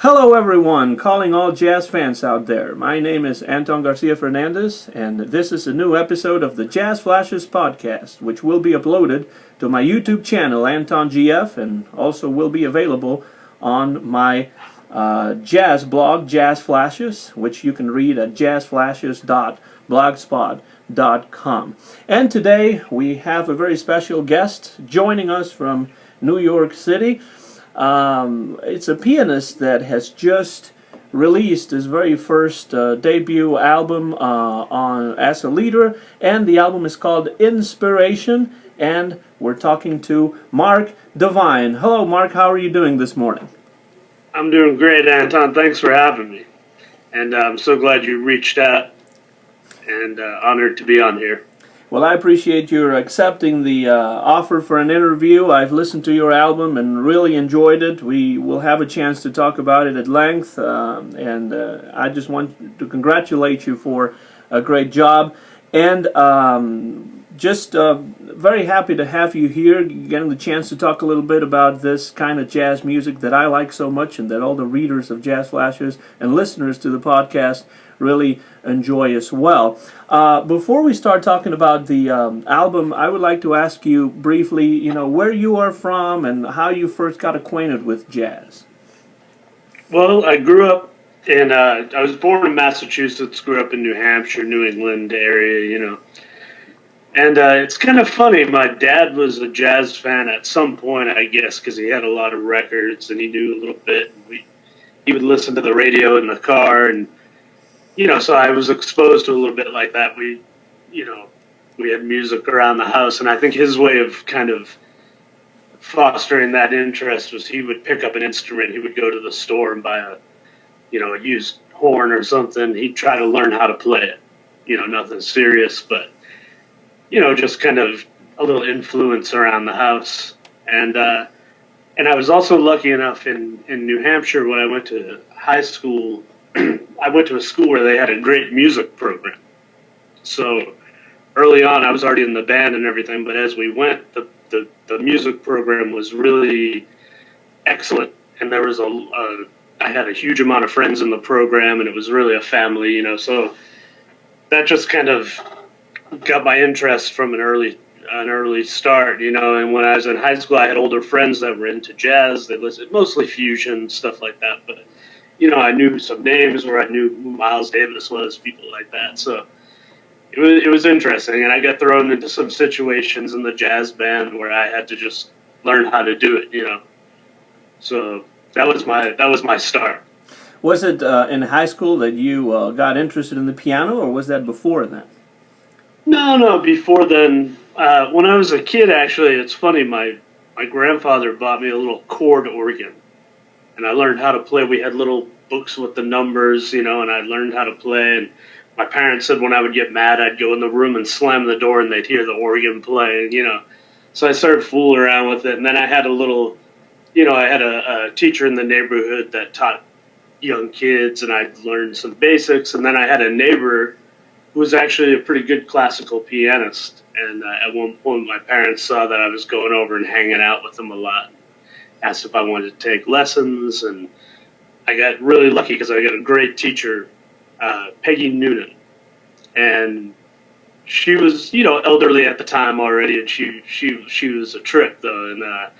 Hello everyone, calling all jazz fans out there. My name is Anton Garcia Fernandez, and this is a new episode of the Jazz Flashes podcast, which will be uploaded to my YouTube channel, Anton GF, and also will be available on my jazz blog, Jazz Flashes, which you can read at jazzflashes.blogspot.com. And today we have a very special guest joining us from New York City. It's a pianist that has just released his very first debut album as a leader, and the album is called Inspiration, and we're talking to Marc Devine. Hello Marc, how are you doing this morning? I'm doing great, Anton. Thanks for having me. And I'm so glad you reached out, and honored to be on here. Well, I appreciate your accepting the offer for an interview. I've listened to your album and really enjoyed it. We will have a chance to talk about it at length, and I just want to congratulate you for a great job. And just very happy to have you here, getting the chance to talk a little bit about this kind of jazz music that I like so much and that all the readers of Jazz Flashes and listeners to the podcast really enjoy as well. Before we start talking about the album, I would like to ask you briefly, where you are from and how you first got acquainted with jazz. Well, I grew up I was born in Massachusetts, grew up in New Hampshire, New England area, And it's kind of funny, my dad was a jazz fan at some point, I guess, because he had a lot of records and he knew a little bit. He would listen to the radio in the car, and so I was exposed to a little bit like that. We had music around the house, and I think his way of kind of fostering that interest was he would pick up an instrument. He would go to the store and buy a used horn or something. He'd try to learn how to play it. Nothing serious, but, just kind of a little influence around the house. And I was also lucky enough in New Hampshire when I went to high school. I went to a school where they had a great music program. So early on, I was already in the band and everything, but as we went, the music program was really excellent. And there was I had a huge amount of friends in the program, and it was really a family, so that just kind of got my interest from an early start, and when I was in high school, I had older friends that were into jazz. They listened mostly fusion, stuff like that, but I knew some names, or I knew who Miles Davis was, people like that. So it was interesting, and I got thrown into some situations in the jazz band where I had to just learn how to do it, So that was my start. Was it in high school that you got interested in the piano, or was that before that? No, before then. When I was a kid, actually, it's funny, my grandfather bought me a little chord organ, and I learned how to play. We had little books with the numbers, and I learned how to play. And my parents said when I would get mad, I'd go in the room and slam the door, and they'd hear the organ playing, So I started fooling around with it, and then I had a little, I had a teacher in the neighborhood that taught young kids, and I'd learned some basics. And then I had a neighbor who was actually a pretty good classical pianist. And at one point, my parents saw that I was going over and hanging out with him a lot, asked if I wanted to take lessons, and I got really lucky because I got a great teacher, Peggy Noonan, and she was, elderly at the time already, and she was a trip though, and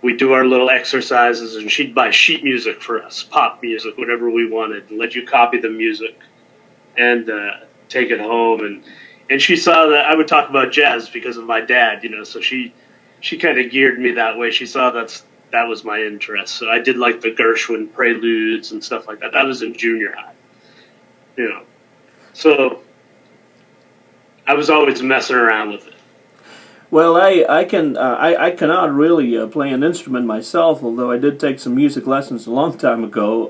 we'd do our little exercises, and she'd buy sheet music for us, pop music, whatever we wanted, and let you copy the music and take it home, and she saw that I would talk about jazz because of my dad, so she kind of geared me that way. She saw that was my interest. So I did like the Gershwin preludes and stuff like that. That was in junior high, So I was always messing around with it. Well, I cannot really play an instrument myself, although I did take some music lessons a long time ago.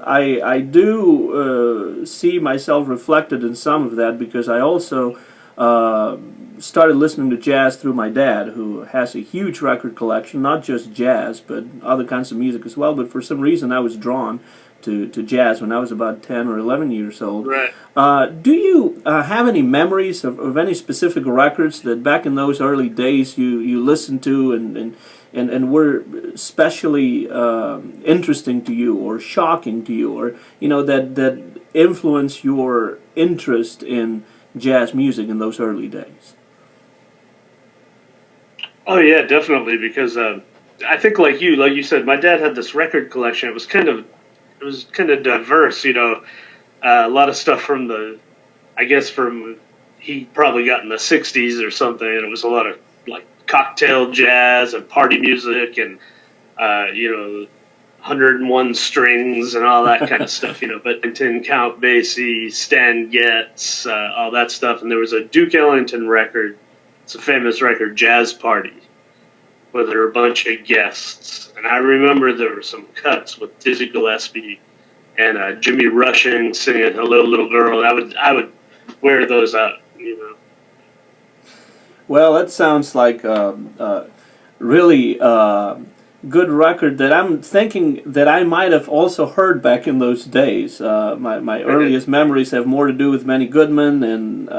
I do see myself reflected in some of that because I also started listening to jazz through my dad, who has a huge record collection, not just jazz, but other kinds of music as well. But for some reason, I was drawn to jazz when I was about 10 or 11 years old. Right. Do you have any memories of any specific records that back in those early days you listened to and were especially interesting to you or shocking to you, or that influenced your interest in jazz music in those early days? Oh yeah, definitely. Because I think, like you said, my dad had this record collection. It was kind of diverse. A lot of stuff from he probably got in the '60s or something, and it was a lot of like cocktail jazz and party music and 101 strings and all that kind of stuff. But Count Basie, Stan Getz, all that stuff. And there was a Duke Ellington record. It's a famous record, Jazz Party, where there were a bunch of guests. And I remember there were some cuts with Dizzy Gillespie and Jimmy Rushing singing "Hello, Little Girl." And I would wear those out. Well, that sounds like really good record that I'm thinking that I might have also heard back in those days. My earliest memories have more to do with Benny Goodman and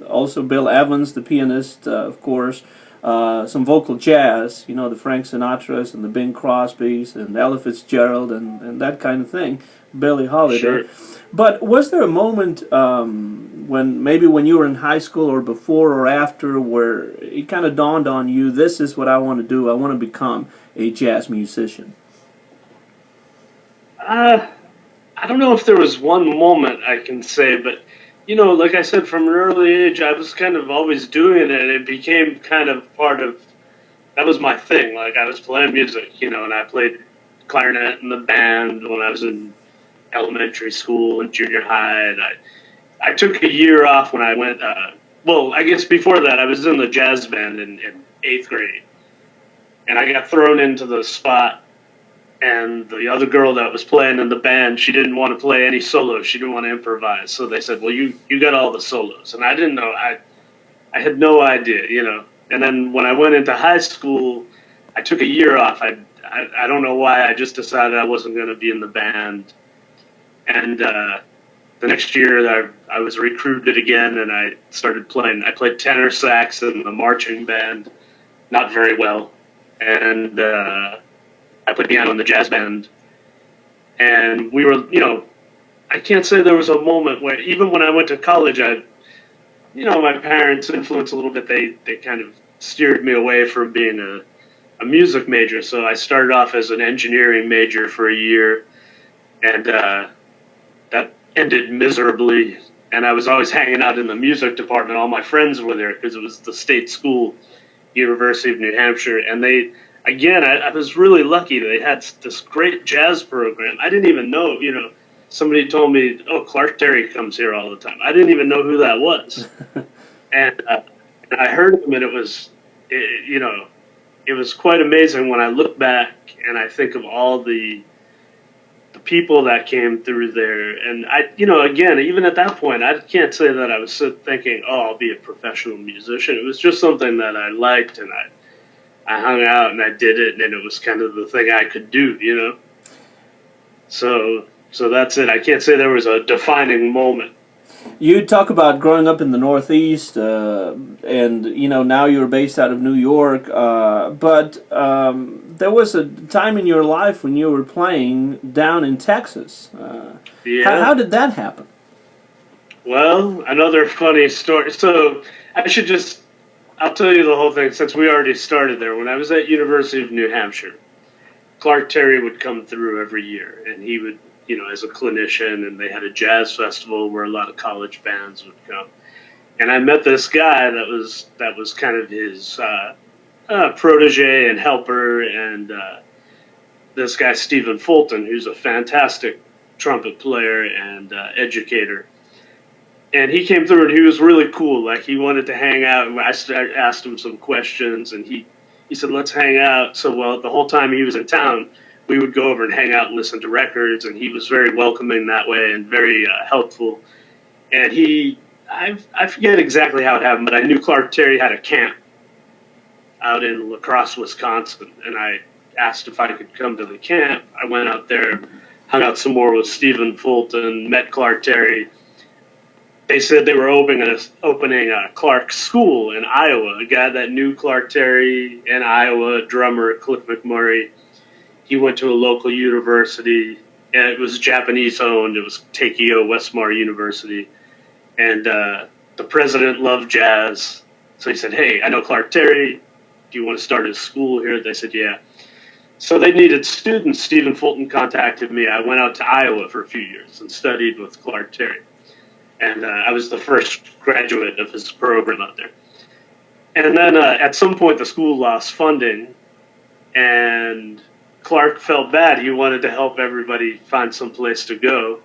also Bill Evans, the pianist, of course. Some vocal jazz, the Frank Sinatras and the Bing Crosbys and Ella Fitzgerald and that kind of thing, Billie Holiday. Sure. But was there a moment when you were in high school or before or after where it kind of dawned on you, this is what I want to do, I want to become a jazz musician? I don't know if there was one moment I can say, but like I said, from an early age, I was kind of always doing it, and it became kind of that was my thing. Like, I was playing music, and I played clarinet in the band when I was in elementary school and junior high, and I took a year off when I went, I guess before that, I was in the jazz band in 8th grade, and I got thrown into the spot. And the other girl that was playing in the band, she didn't want to play any solos. She didn't want to improvise. So they said, well, you got all the solos. And I didn't know. I had no idea, And then when I went into high school, I took a year off. I don't know why. I just decided I wasn't going to be in the band. And the next year, I was recruited again, and I started playing. I played tenor sax in the marching band, not very well. And I played piano in the jazz band, and we were, I can't say there was a moment where, even when I went to college, my parents' influence a little bit, they kind of steered me away from being a music major. So I started off as an engineering major for a year, and that ended miserably. And I was always hanging out in the music department. All my friends were there because it was the state school, University of New Hampshire, and Again, I was really lucky. They had this great jazz program. I didn't even know, somebody told me, oh, Clark Terry comes here all the time. I didn't even know who that was. and I heard him, and it was quite amazing when I look back and I think of all the people that came through there. And again, even at that point, I can't say that I was thinking, oh, I'll be a professional musician. It was just something that I liked, and I hung out and I did it, and it was kind of the thing I could do, So that's it. I can't say there was a defining moment. You talk about growing up in the Northeast, and now you're based out of New York. But there was a time in your life when you were playing down in Texas. Yeah. How did that happen? Well, another funny story. So I'll tell you the whole thing since we already started there. When I was at University of New Hampshire, Clark Terry would come through every year, and he would, as a clinician, and they had a jazz festival where a lot of college bands would come. And I met this guy that was kind of his protege and helper, and this guy Stephen Fulton, who's a fantastic trumpet player and educator. And he came through, and he was really cool. Like, he wanted to hang out, and I asked him some questions, and he said, let's hang out. So, the whole time he was in town, we would go over and hang out and listen to records, and he was very welcoming that way and very helpful. And I forget exactly how it happened, but I knew Clark Terry had a camp out in La Crosse, Wisconsin, and I asked if I could come to the camp. I went out there, hung out some more with Stephen Fulton, met Clark Terry. They said they were opening a Clark School in Iowa. A guy that knew Clark Terry in Iowa, drummer Cliff McMurray. He went to a local university, and it was Japanese owned. It was Teikyo Westmar University, and the president loved jazz. So he said, "Hey, I know Clark Terry. Do you want to start a school here?" They said, "Yeah." So they needed students. Stephen Fulton contacted me. I went out to Iowa for a few years and studied with Clark Terry. And I was the first graduate of his program out there. And then at some point, the school lost funding, and Clark felt bad. He wanted to help everybody find some place to go.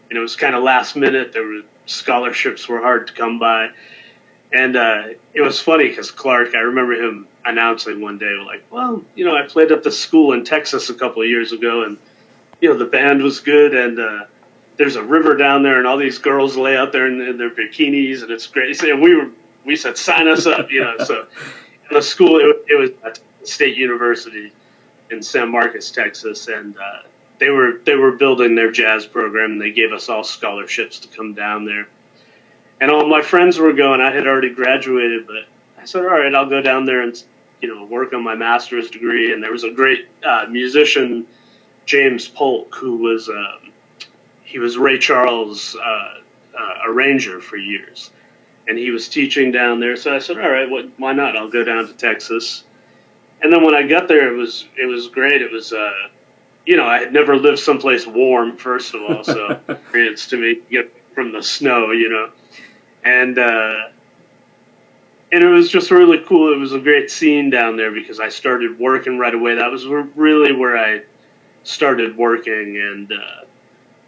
And it was kind of last minute. Scholarships were hard to come by. And it was funny because Clark, I remember him announcing one day, like, "Well, I played at the school in Texas a couple of years ago, and, the band was good, and there's a river down there, and all these girls lay out there in their bikinis, and it's great." And we said, "Sign us up," So in the school, it was at State University in San Marcos, Texas, and they were building their jazz program, and they gave us all scholarships to come down there. And all my friends were going. I had already graduated, but I said, "All right, I'll go down there and work on my master's degree." And there was a great musician, James Polk, who was he was Ray Charles' arranger for years, and he was teaching down there. So I said, "All right, why not? I'll go down to Texas." And then when I got there, it was great. It was I had never lived someplace warm, first of all, so experience to me from the snow, and it was just really cool. It was a great scene down there because I started working right away. That was really where I started working and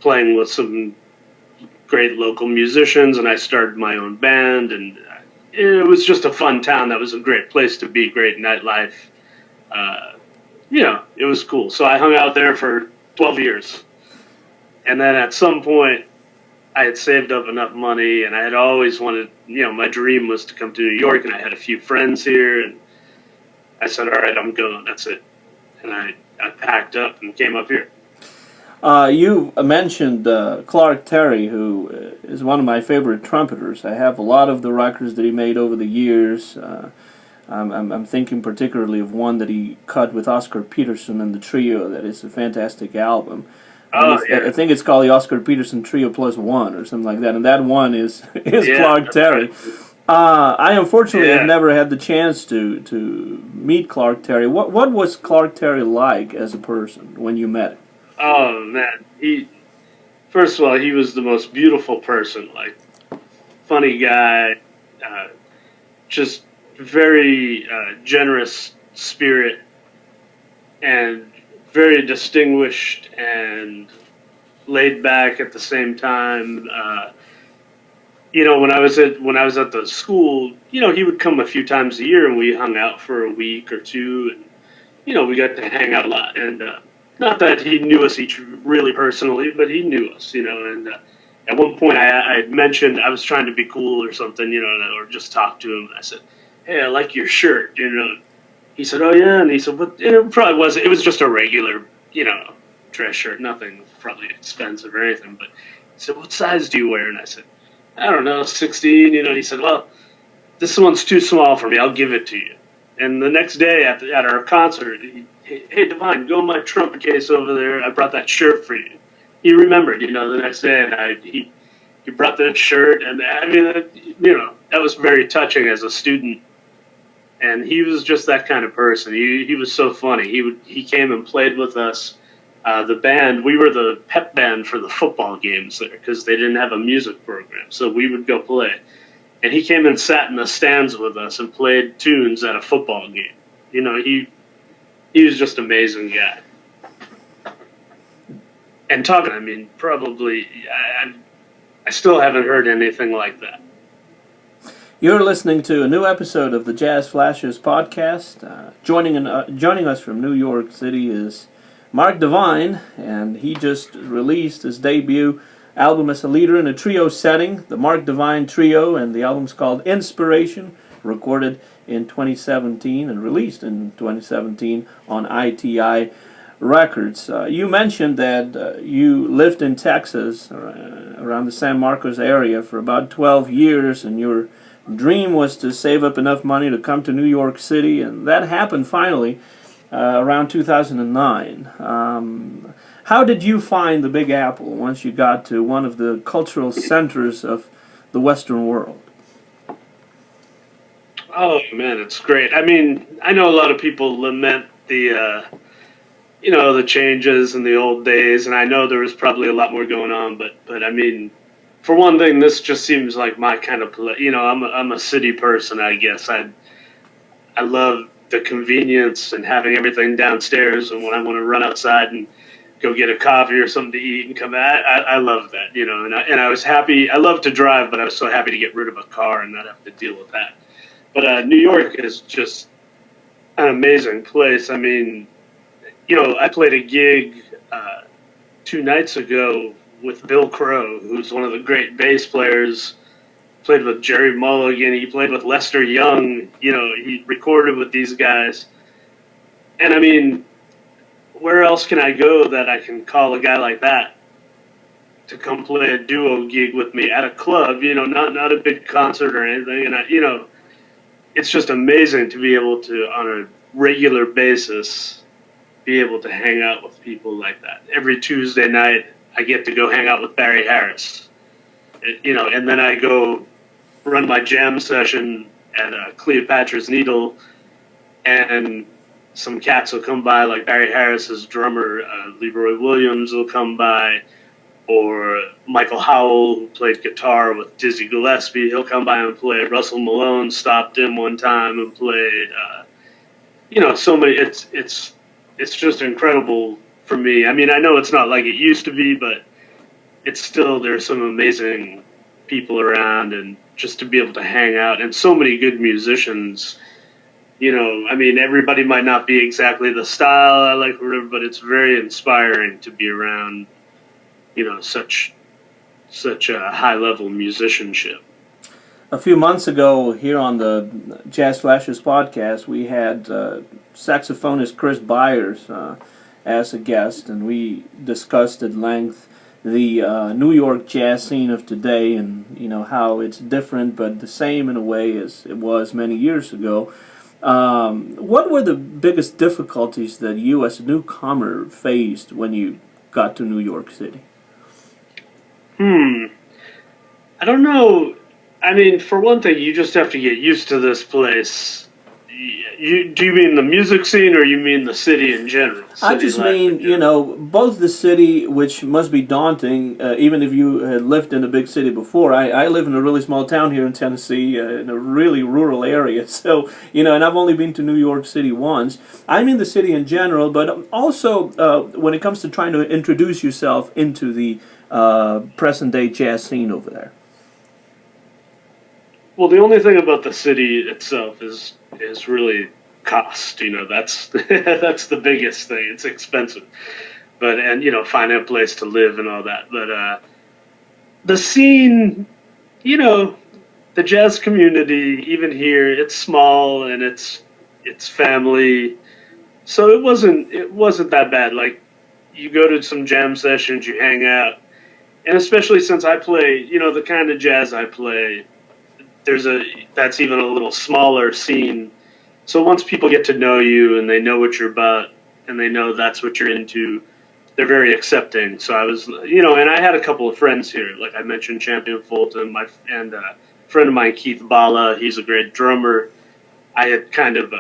playing with some great local musicians, and I started my own band, and it was just a fun town. That was a great place to be, great nightlife. It was cool. So I hung out there for 12 years. And then at some point, I had saved up enough money, and I had always wanted, my dream was to come to New York, and I had a few friends here, and I said, "All right, I'm going, that's it." And I packed up and came up here. You mentioned Clark Terry, who is one of my favorite trumpeters. I have a lot of the records that he made over the years. I'm thinking particularly of one that he cut with Oscar Peterson and the Trio. That is a fantastic album. I think it's called the Oscar Peterson Trio Plus One or something like that, and that one is Clark Terry. I unfortunately have never had the chance to meet Clark Terry. What was Clark Terry like as a person when you met him? Oh man, first of all, he was the most beautiful person. Like, funny guy, just very generous spirit, and very distinguished and laid back at the same time. When I was at the school, he would come a few times a year, and we hung out for a week or two, and we got to hang out a lot. And not that he knew us each really personally, but he knew us, And at one point, I mentioned I was trying to be cool or something, or just talk to him. And I said, "Hey, I like your shirt," He said, "Oh yeah," and he said, "But it probably was. It was just a regular, dress shirt, nothing probably expensive or anything." But he said, "What size do you wear?" And I said, "I don't know, 16." He said, "Well, this one's too small for me. I'll give it to you." And the next day at our concert, "Hey, Devine, go in my trumpet case over there. I brought that shirt for you." He remembered, the next day, and he brought that shirt, and I mean, that was very touching as a student. And he was just that kind of person. He was so funny. He came and played with us. The band, we were the pep band for the football games there because they didn't have a music program. So we would go play. And he came and sat in the stands with us and played tunes at a football game. He was just an amazing guy. And talking, I mean, probably, I still haven't heard anything like that. You're listening to a new episode of the Jazz Flashers podcast. Joining us from New York City is Marc Devine, and he just released his debut album as a leader in a trio setting, the Marc Devine Trio, and the album's called Inspiration, recorded in 2017 and released in 2017 on ITI Records. You mentioned that you lived in Texas, around the San Marcos area, for about 12 years, and your dream was to save up enough money to come to New York City, and that happened finally around 2009. How did you find the Big Apple once you got to one of the cultural centers of the Western world? Oh man, it's great. I mean, I know a lot of people lament the changes in the old days, and I know there was probably a lot more going on, but I mean, for one thing, this just seems like my kind of place. I'm a city person, I guess. I love the convenience and having everything downstairs, and when I want to run outside and go get a coffee or something to eat and come back, I love that, and I was happy. I love to drive, but I was so happy to get rid of a car and not have to deal with that. But New York is just an amazing place. I mean, I played a gig 2 nights ago with Bill Crow, who's one of the great bass players. Played with Jerry Mulligan. He played with Lester Young. He recorded with these guys. And I mean, where else can I go that I can call a guy like that to come play a duo gig with me at a club? Not a big concert or anything. And it's just amazing to be able to, on a regular basis, be able to hang out with people like that. Every Tuesday night, I get to go hang out with Barry Harris, and then I go run my jam session at Cleopatra's Needle, and some cats will come by, like Barry Harris's drummer, Leroy Williams will come by, or Michael Howell, who played guitar with Dizzy Gillespie, he'll come by and play. Russell Malone stopped in one time and played. So many. It's just incredible for me. I mean, I know it's not like it used to be, but it's still, there's some amazing people around, and just to be able to hang out, and so many good musicians. I mean, everybody might not be exactly the style I like, or whatever, but it's very inspiring to be around, such a high level musicianship. A few months ago, here on the Jazz Flashes podcast, we had saxophonist Chris Byers as a guest, and we discussed at length the New York jazz scene of today, and how it's different but the same in a way as it was many years ago. What were the biggest difficulties that you as a newcomer faced when you got to New York City? I don't know. I mean, for one thing, you just have to get used to this place. Do you mean the music scene, or you mean the city in general? I just mean, both the city, which must be daunting, even if you had lived in a big city before. I live in a really small town here in Tennessee, in a really rural area. So, and I've only been to New York City once. I mean the city in general, but also when it comes to trying to introduce yourself into the present-day jazz scene over there. Well, the only thing about the city itself is really cost. That's that's the biggest thing. It's expensive, and finding a place to live and all that. But the scene, the jazz community, even here, it's small and it's family. So it wasn't that bad. Like, you go to some jam sessions, you hang out, and especially since I play, the kind of jazz I play, that's even a little smaller scene. So once people get to know you and they know what you're about and they know that's what you're into, they're very accepting. So I was, and I had a couple of friends here, like I mentioned, Champion Fulton, and a friend of mine, Keith Bala. He's a great drummer. I had kind of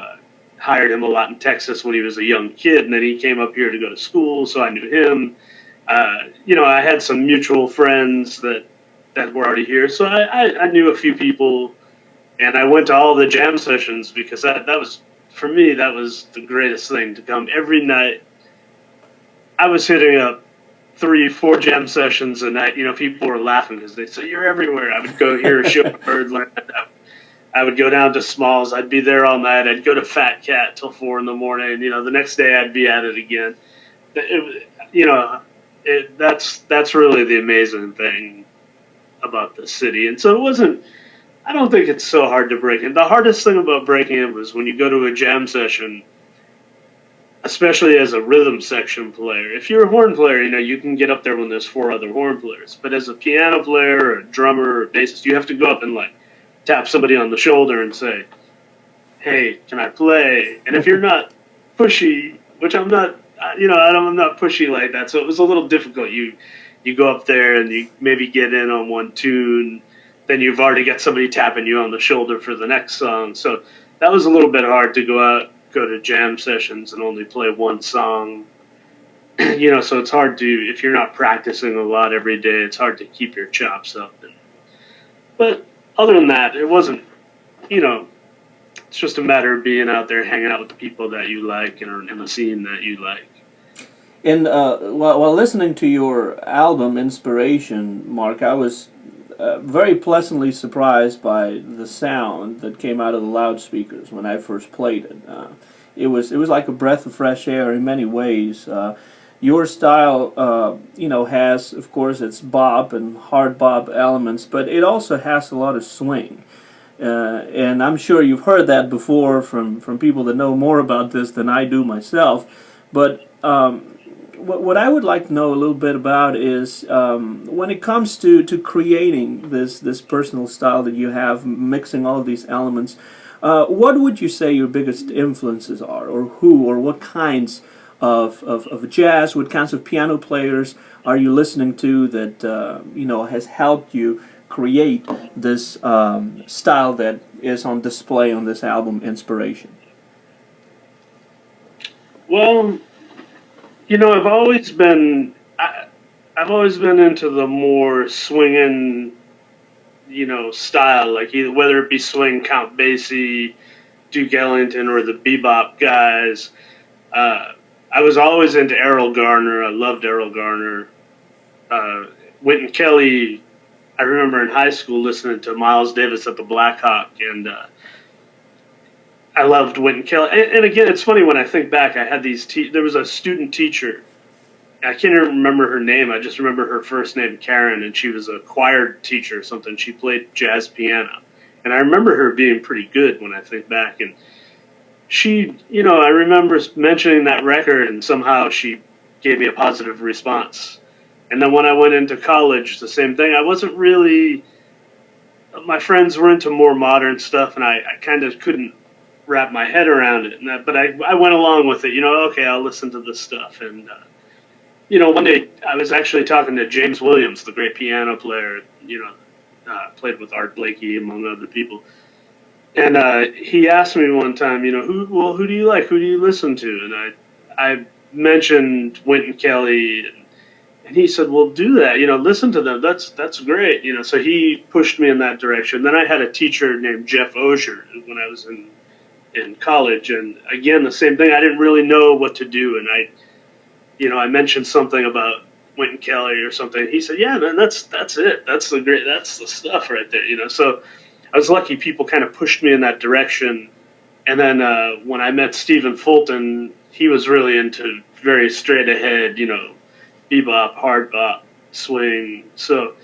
hired him a lot in Texas when he was a young kid, and then he came up here to go to school, so I knew him. I had some mutual friends that were already here, so I knew a few people, and I went to all the jam sessions because that was, for me, that was the greatest thing, to come every night. I was hitting up 3-4 jam sessions a night. People were laughing because they said, "You're everywhere." I would go hear a show at Birdland. I would go down to Smalls. I'd be there all night. I'd go to Fat Cat till 4 in the morning. The next day I'd be at it again. that's really the amazing thing about the city. And so it wasn't. I don't think it's so hard to break in. The hardest thing about breaking in was when you go to a jam session, especially as a rhythm section player. If you're a horn player, you can get up there when there's four other horn players. But as a piano player, or a drummer, or a bassist, you have to go up and like tap somebody on the shoulder and say, "Hey, can I play?" And if you're not pushy, which I'm not, I'm not pushy like that. So it was a little difficult. You go up there and you maybe get in on one tune, then you've already got somebody tapping you on the shoulder for the next song. So that was a little bit hard to go to jam sessions and only play one song. So it's hard to, if you're not practicing a lot every day, it's hard to keep your chops up. But other than that, it wasn't, it's just a matter of being out there, hanging out with the people that you like and in the scene that you like. And while listening to your album Inspiration, Mark, I was very pleasantly surprised by the sound that came out of the loudspeakers when I first played it. It was like a breath of fresh air in many ways. Your style, has, of course, its bop and hard bop elements, but it also has a lot of swing. And I'm sure you've heard that before from people that know more about this than I do myself. But what I would like to know a little bit about is when it comes to creating this personal style that you have, mixing all of these elements, what would you say your biggest influences are, or who, or what kinds of jazz, what kinds of piano players are you listening to that has helped you create this style that is on display on this album, Inspiration? Well, I've always been into the more swinging, style, like either whether it be swing, Count Basie, Duke Ellington, or the bebop guys. I was always into Errol Garner. I loved Errol Garner. Wynton Kelly. I remember in high school listening to Miles Davis at the Black Hawk, and I loved Wynton Kelly. And again, it's funny when I think back. I had there was a student teacher. I can't even remember her name. I just remember her first name, Karen, and she was a choir teacher or something. She played jazz piano, and I remember her being pretty good when I think back. And she, I remember mentioning that record, and somehow she gave me a positive response. And then when I went into college, the same thing. I wasn't really. My friends were into more modern stuff, and I kind of couldn't wrap my head around it. But I went along with it. Okay, I'll listen to this stuff. And one day I was actually talking to James Williams, the great piano player. Played with Art Blakey among other people. And he asked me one time, who do you like? Who do you listen to? And I mentioned Wynton Kelly, and he said, well, do that. Listen to them. That's great. So he pushed me in that direction. Then I had a teacher named Jeff Osher when I was in college, and again, the same thing. I didn't really know what to do, and I mentioned something about Wynton Kelly or something. He said, yeah, man, that's it. That's the stuff right there. So I was lucky people kind of pushed me in that direction. And then when I met Stephen Fulton, he was really into very straight ahead, bebop, hard bop, swing. So,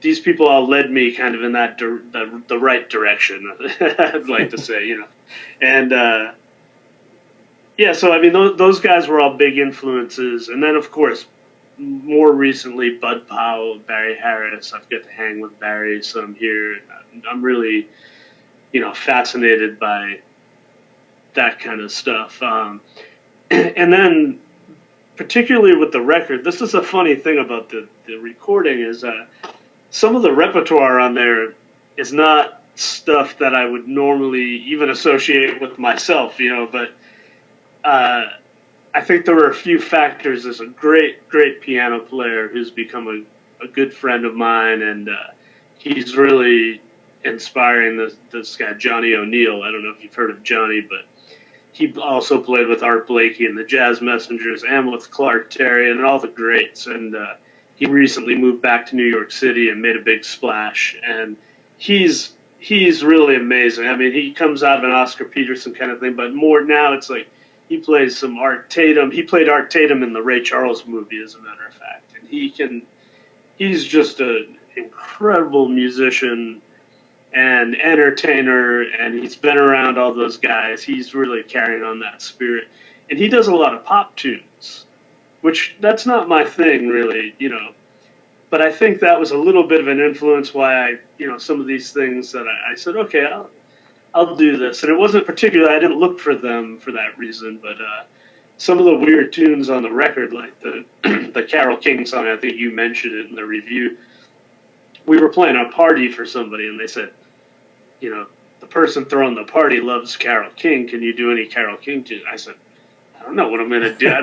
these people all led me kind of in that the right direction, I'd like to say, And yeah, so I mean, those guys were all big influences. And then, of course, more recently, Bud Powell, Barry Harris. I've got to hang with Barry some here. I'm really, fascinated by that kind of stuff. And then, particularly with the record, this is a funny thing about the recording is some of the repertoire on there is not stuff that I would normally even associate with myself, but I think there were a few factors. There's a great piano player who's become a good friend of mine, and he's really inspiring this guy, Johnny O'Neill. I don't know if you've heard of Johnny, but he also played with Art Blakey and the Jazz Messengers and with Clark Terry and all the greats. And he recently moved back to New York City and made a big splash. And he's really amazing. I mean, he comes out of an Oscar Peterson kind of thing, but more now it's like he plays some Art Tatum. He played Art Tatum in the Ray Charles movie, as a matter of fact. And he's just an incredible musician and entertainer, and he's been around all those guys. He's really carrying on that spirit. And he does a lot of pop tunes, which that's not my thing, really, But I think that was a little bit of an influence why some of these things that I said, okay, I'll do this. And it wasn't particularly, I didn't look for them for that reason, but some of the weird tunes on the record, like the the Carole King song, I think you mentioned it in the review. We were playing a party for somebody, and they said, the person throwing the party loves Carole King. Can you do any Carole King tunes? I said, I don't know what I'm going to do. I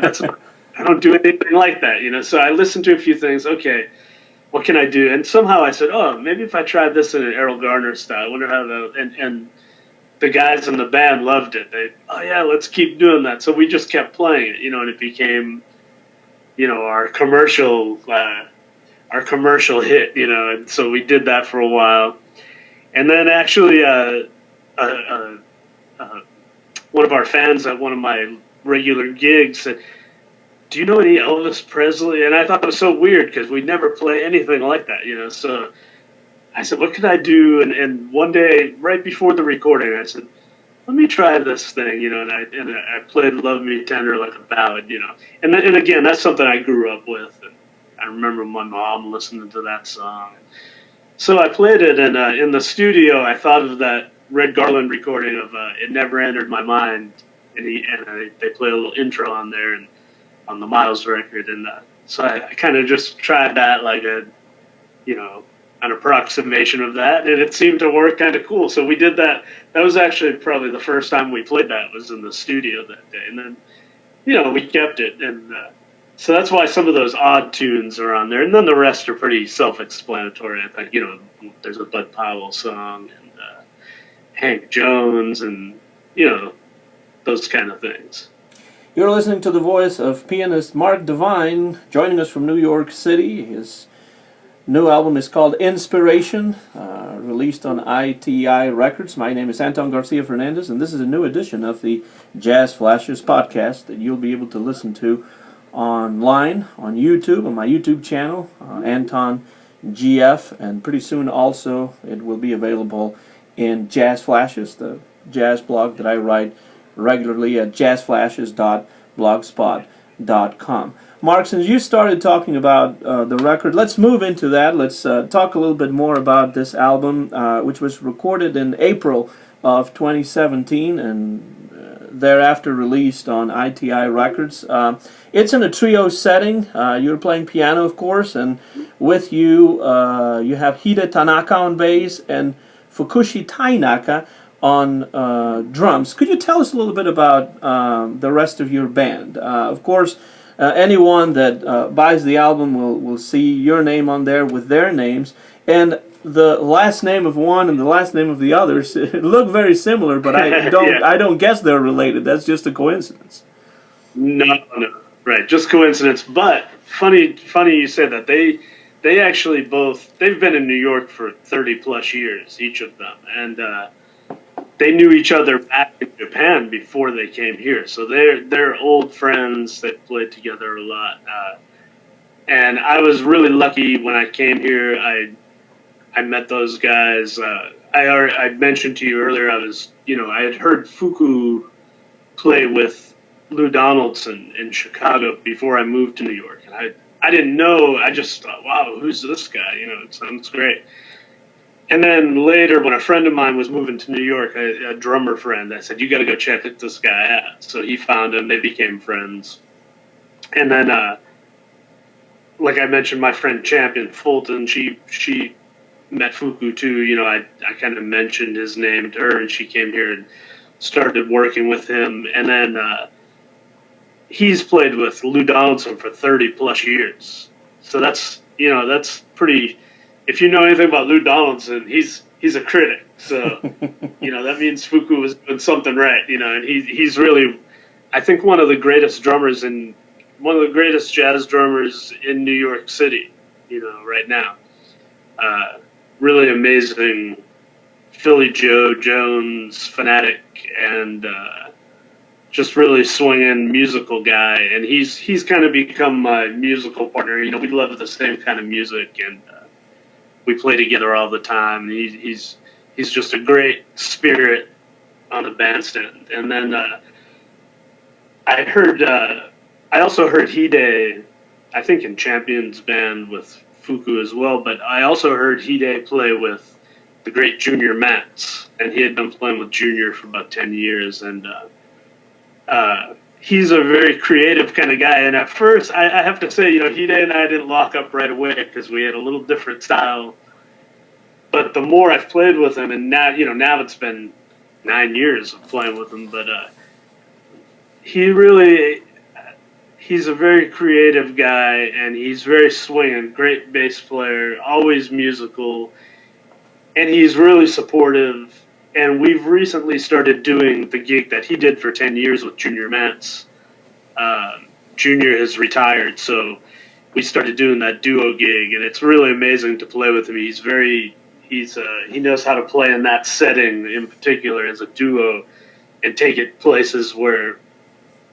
don't do anything like that, So I listened to a few things. Okay, what can I do? And somehow I said, oh, maybe if I tried this in an Errol Garner style, I wonder how that. And the guys in the band loved it. Oh yeah, let's keep doing that. So we just kept playing it, and it became, our commercial hit, And so we did that for a while, and then actually, one of our fans at one of my regular gigs said, do you know any Elvis Presley? And I thought it was so weird because we never play anything like that, So I said, what could I do? And one day, right before the recording, I said, let me try this thing, And I played "Love Me Tender" like a ballad, And again, that's something I grew up with. And I remember my mom listening to that song. So I played it, and in the studio, I thought of that Red Garland recording of "It Never Entered My Mind," and they play a little intro on there, and on the Miles record, and so I kind of just tried that like an approximation of that, and it seemed to work kind of cool. So we did that. That was actually probably the first time we played that was in the studio that day, and then we kept it, and so that's why some of those odd tunes are on there, and then the rest are pretty self-explanatory. I think there's a Bud Powell song and Hank Jones, and those kind of things. You're listening to the voice of pianist Marc Devine, joining us from New York City. His new album is called Inspiration, released on ITI Records. My name is Anton Garcia Fernandez, and this is a new edition of the Jazz Flashes podcast that you'll be able to listen to online, on YouTube, on my YouTube channel, Anton GF, and pretty soon also it will be available in Jazz Flashes, the jazz blog that I write regularly at jazzflashes.blogspot.com. Marc, since you started talking about the record, let's move into that. Let's talk a little bit more about this album, which was recorded in April of 2017 and thereafter released on ITI Records. It's in a trio setting. You're playing piano, of course, and with you, you have Hide Tanaka on bass and Fukushi Tainaka on drums. Could you tell us a little bit about the rest of your band? Of course, anyone that buys the album will see your name on there with their names, and the last name of one and the last name of the others look very similar, but I don't I don't guess they're related. That's just a coincidence. No, right, just coincidence. But funny you said that. They actually they've been in New York for 30 plus years, each of them, and they knew each other back in Japan before they came here. So they're old friends. They played together a lot. And I was really lucky when I came here. I met those guys. I mentioned to you earlier, I had heard Fuku play with Lou Donaldson in Chicago before I moved to New York. And I didn't know. I just thought, wow, who's this guy? It sounds great. And then later, when a friend of mine was moving to New York, a drummer friend, I said, you got to go check this guy out. So he found him. They became friends. And then, like I mentioned, my friend Champion Fulton, she met Fuku too. I kind of mentioned his name to her, and she came here and started working with him. And then he's played with Lou Donaldson for 30 plus years. So that's pretty. If you know anything about Lou Donaldson, he's a critic. So that means Fuku was doing something right. And he's really, I think, one of the greatest drummers and one of the greatest jazz drummers in New York City. Right now. Really amazing Philly Joe Jones fanatic and just really swinging musical guy, and he's kind of become my musical partner. You know, we love the same kind of music, and we play together all the time. He's just a great spirit on the bandstand. And then I heard I also heard Hide, I think in Champions band with Fuku as well, but I also heard Hide play with the great Junior Mats, and he had been playing with Junior for about 10 years, and he's a very creative kind of guy. And at first, I have to say, you know, Hide and I didn't lock up right away because we had a little different style. But the more I've played with him, and now, you know, now it's been 9 years of playing with him, but he's a very creative guy, and he's very swinging, great bass player, always musical, and he's really supportive. And we've recently started doing the gig that he did for 10 years with Junior Mats. Junior has retired, so we started doing that duo gig, and it's really amazing to play with him. He knows how to play in that setting in particular as a duo and take it places where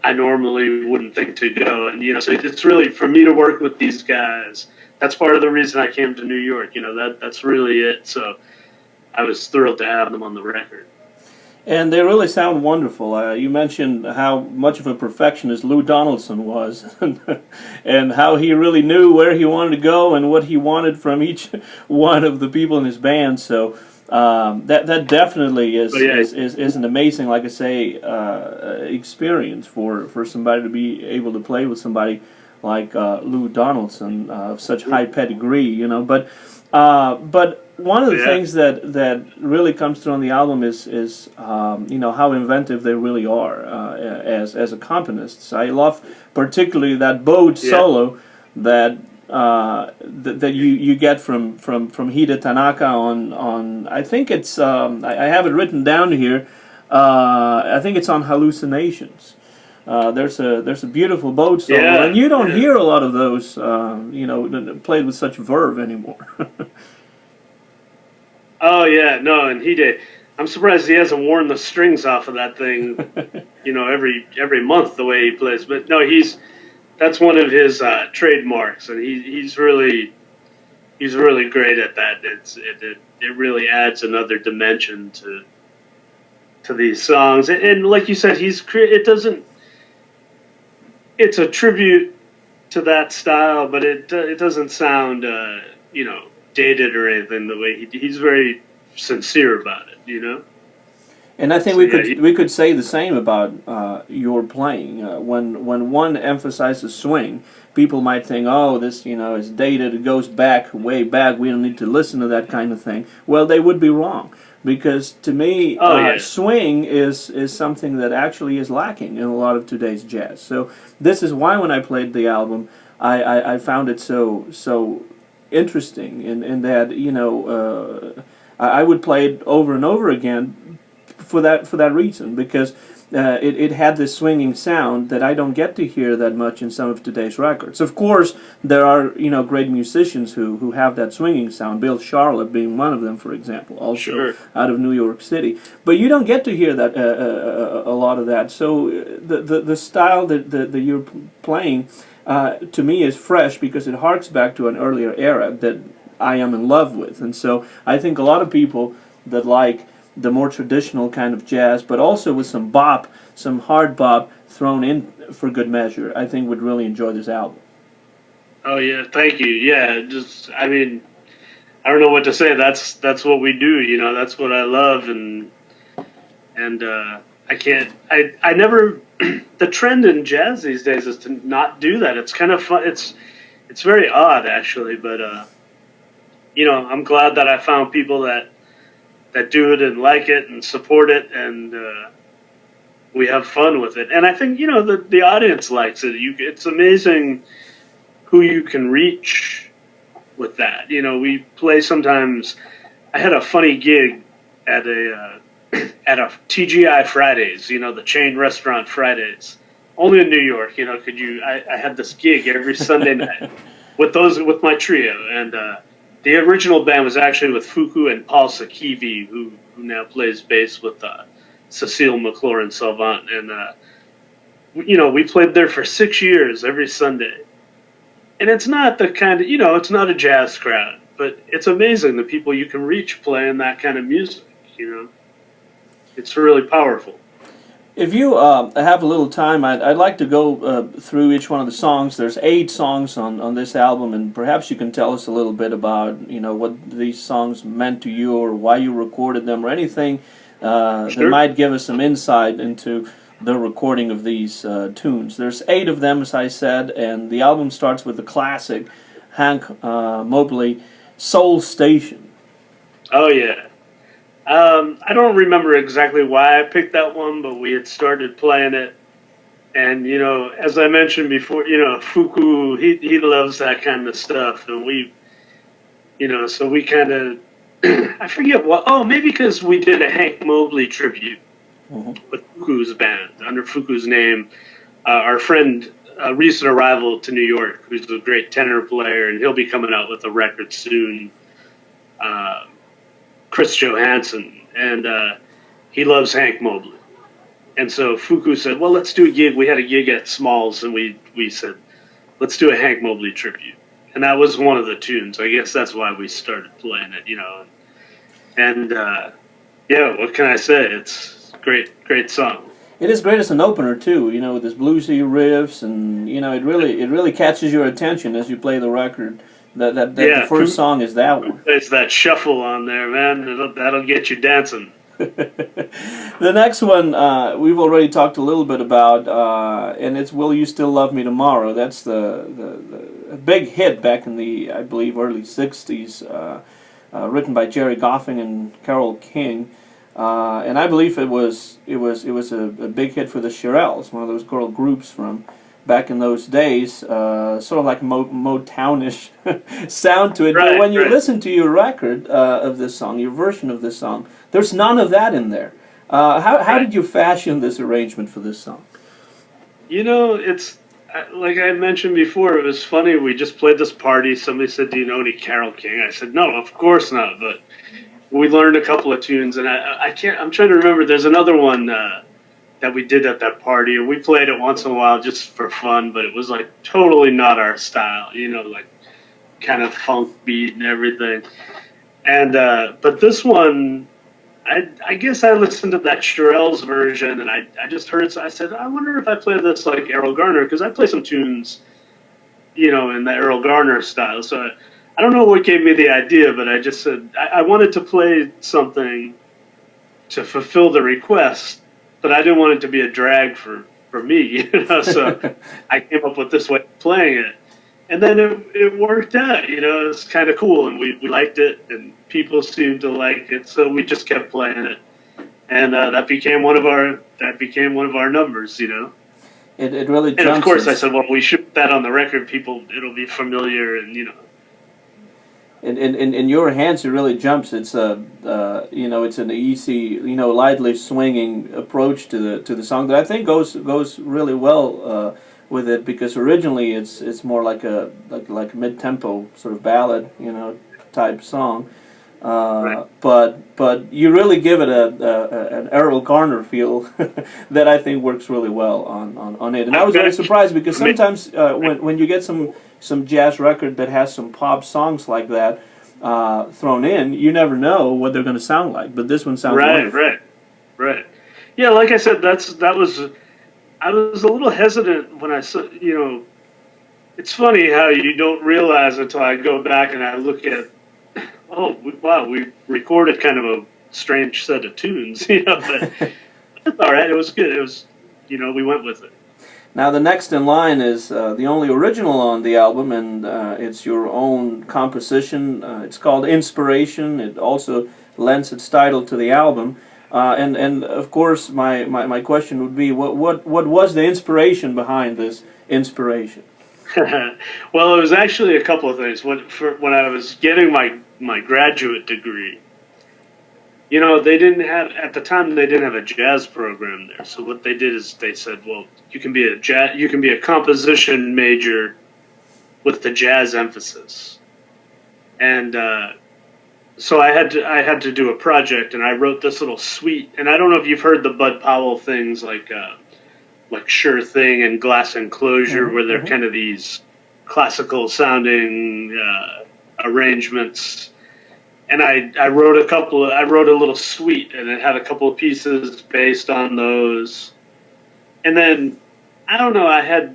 I normally wouldn't think to go. And, you know, so it's really, for me to work with these guys, that's part of the reason I came to New York. You know, that's really it. So I was thrilled to have them on the record. And they really sound wonderful. You mentioned how much of a perfectionist Lou Donaldson was, and how he really knew where he wanted to go and what he wanted from each one of the people in his band. So that definitely is an amazing, like I say, experience for somebody to be able to play with somebody like Lou Donaldson of such high pedigree, you know. But one of the things that really comes through on the album is you know, how inventive they really are as accompanists. I love particularly that bowed solo that that you get from Hide Tanaka on I think it's I have it written down here. I think it's on Hallucinations. There's a beautiful bowed solo, and you don't hear a lot of those you know, played with such verve anymore. Oh yeah, no, and I'm surprised he hasn't worn the strings off of that thing, you know, every month the way he plays. But no, that's one of his trademarks, and he's really great at that. It really adds another dimension to these songs, and like you said, it's a tribute to that style, but it doesn't sound you know, dated or anything. The way he's very sincere about it, you know. And I think we could say the same about your playing. When one emphasizes swing, people might think, oh, this, you know, is dated. It goes back, way back. We don't need to listen to that kind of thing. Well, they would be wrong, because to me, swing is something that actually is lacking in a lot of today's jazz. So this is why when I played the album, I found it so interesting in that, you know, I would play it over and over again for that reason, because it had this swinging sound that I don't get to hear that much in some of today's records. Of course, there are, you know, great musicians who have that swinging sound, Bill Charlotte being one of them, for example, also out of New York City. But you don't get to hear that a lot of that. So the style that you're playing, to me, is fresh because it harks back to an earlier era that I am in love with. And so I think a lot of people that like the more traditional kind of jazz, but also with some bop, some hard bop thrown in for good measure, I think would really enjoy this album. Oh yeah, thank you. Yeah, I mean, I don't know what to say. That's what we do, you know. That's what I love, and I never. The trend in jazz these days is to not do that. It's kind of fun. It's very odd, actually, but you know, I'm glad that I found people that do it and like it and support it, and we have fun with it. And I think, you know, the audience likes it. It's amazing who you can reach with that. You know, we play sometimes. I had a funny gig at a TGI Fridays, you know, the chain restaurant Fridays, only in New York. You know, I had this gig every Sunday night with my trio, and the original band was actually with Fuku and Paul Sakivi, who now plays bass with Cecile McLaurin Salvant, and we played there for 6 years every Sunday. And it's not the kind of, it's not a jazz crowd, but it's amazing the people you can reach playing that kind of music, It's really powerful. If you have a little time, I'd like to go through each one of the songs. There's 8 songs on this album, and perhaps you can tell us a little bit about, what these songs meant to you or why you recorded them or anything that might give us some insight into the recording of these tunes. There's 8 of them, as I said, and the album starts with the classic Hank Mobley, Soul Station. Oh, yeah. I don't remember exactly why I picked that one, but we had started playing it. And, as I mentioned before, Fuku, he loves that kind of stuff. And so we kind of, I forget what, maybe because we did a Hank Mobley tribute with Fuku's band, under Fuku's name. Our friend, a recent arrival to New York, who's a great tenor player, and he'll be coming out with a record soon, Chris Johansson, and he loves Hank Mobley. And so Fuku said, well, let's do a gig. We had a gig at Smalls, and we said, let's do a Hank Mobley tribute. And that was one of the tunes. I guess that's why we started playing it, And, yeah, what can I say? It's a great song. It is great as an opener, too, with this bluesy riffs, and, it really catches your attention as you play the record. The first song is that one. It's that shuffle on there, man. That'll get you dancing. The next one we've already talked a little bit about, and it's "Will You Still Love Me Tomorrow." That's the big hit back in the, I believe, early '60s, written by Jerry Goffin and Carole King, and I believe it was a big hit for the Shirelles, one of those girl groups from back in those days, sort of like Motownish sound to it. Right, but when you right. listen to your record of this song, your version of this song, there's none of that in there. How did you fashion this arrangement for this song? It's like I mentioned before. It was funny. We just played this party. Somebody said, "Do you know any Carole King?" I said, "No, of course not." But we learned a couple of tunes, and I can't. I'm trying to remember. There's another one that we did at that party, and we played it once in a while just for fun, but it was like totally not our style, like kind of funk beat and everything. And but this one, I guess I listened to that Shirelles version, and I just heard it. So I said, I wonder if I play this like Errol Garner, because I play some tunes, in the Errol Garner style. So I don't know what gave me the idea, but I just said I wanted to play something to fulfill the request, but I didn't want it to be a drag for me, So I came up with this way of playing it, and then it worked out. It's kind of cool, and we liked it, and people seemed to like it, so we just kept playing it, and that became one of our numbers. It really. And of course, I said, well, we should put that on the record. It'll be familiar, and In your hands, it really jumps. It's it's an easy, lightly swinging approach to the song that I think goes really well with it, because originally it's more like a mid-tempo sort of ballad, type song. Right. But you really give it an Errol Garner feel that I think works really well on it. And I was very surprised, because sometimes when you get some jazz record that has some pop songs like that thrown in, you never know what they're going to sound like. But this one sounds wonderful. Right. Yeah, like I said, I was a little hesitant when I saw, it's funny how you don't realize until I go back and I look at, oh, wow, we recorded kind of a strange set of tunes, but it's all right. It was good. It was, we went with it. Now the next in line is the only original on the album, and it's your own composition. It's called Inspiration. It also lends its title to the album. And of course, my question would be, what was the inspiration behind this Inspiration? Well, it was actually a couple of things. When I was getting my graduate degree, they didn't have, at the time, they didn't have a jazz program there. So what they did is they said, well, you can be a composition major with the jazz emphasis. And so I had to do a project, and I wrote this little suite. And I don't know if you've heard the Bud Powell things, like like Sure Thing and Glass Enclosure, Mm-hmm, where they're mm-hmm. kind of these classical sounding arrangements. And I wrote I wrote a little suite, and it had a couple of pieces based on those. And then, I don't know, I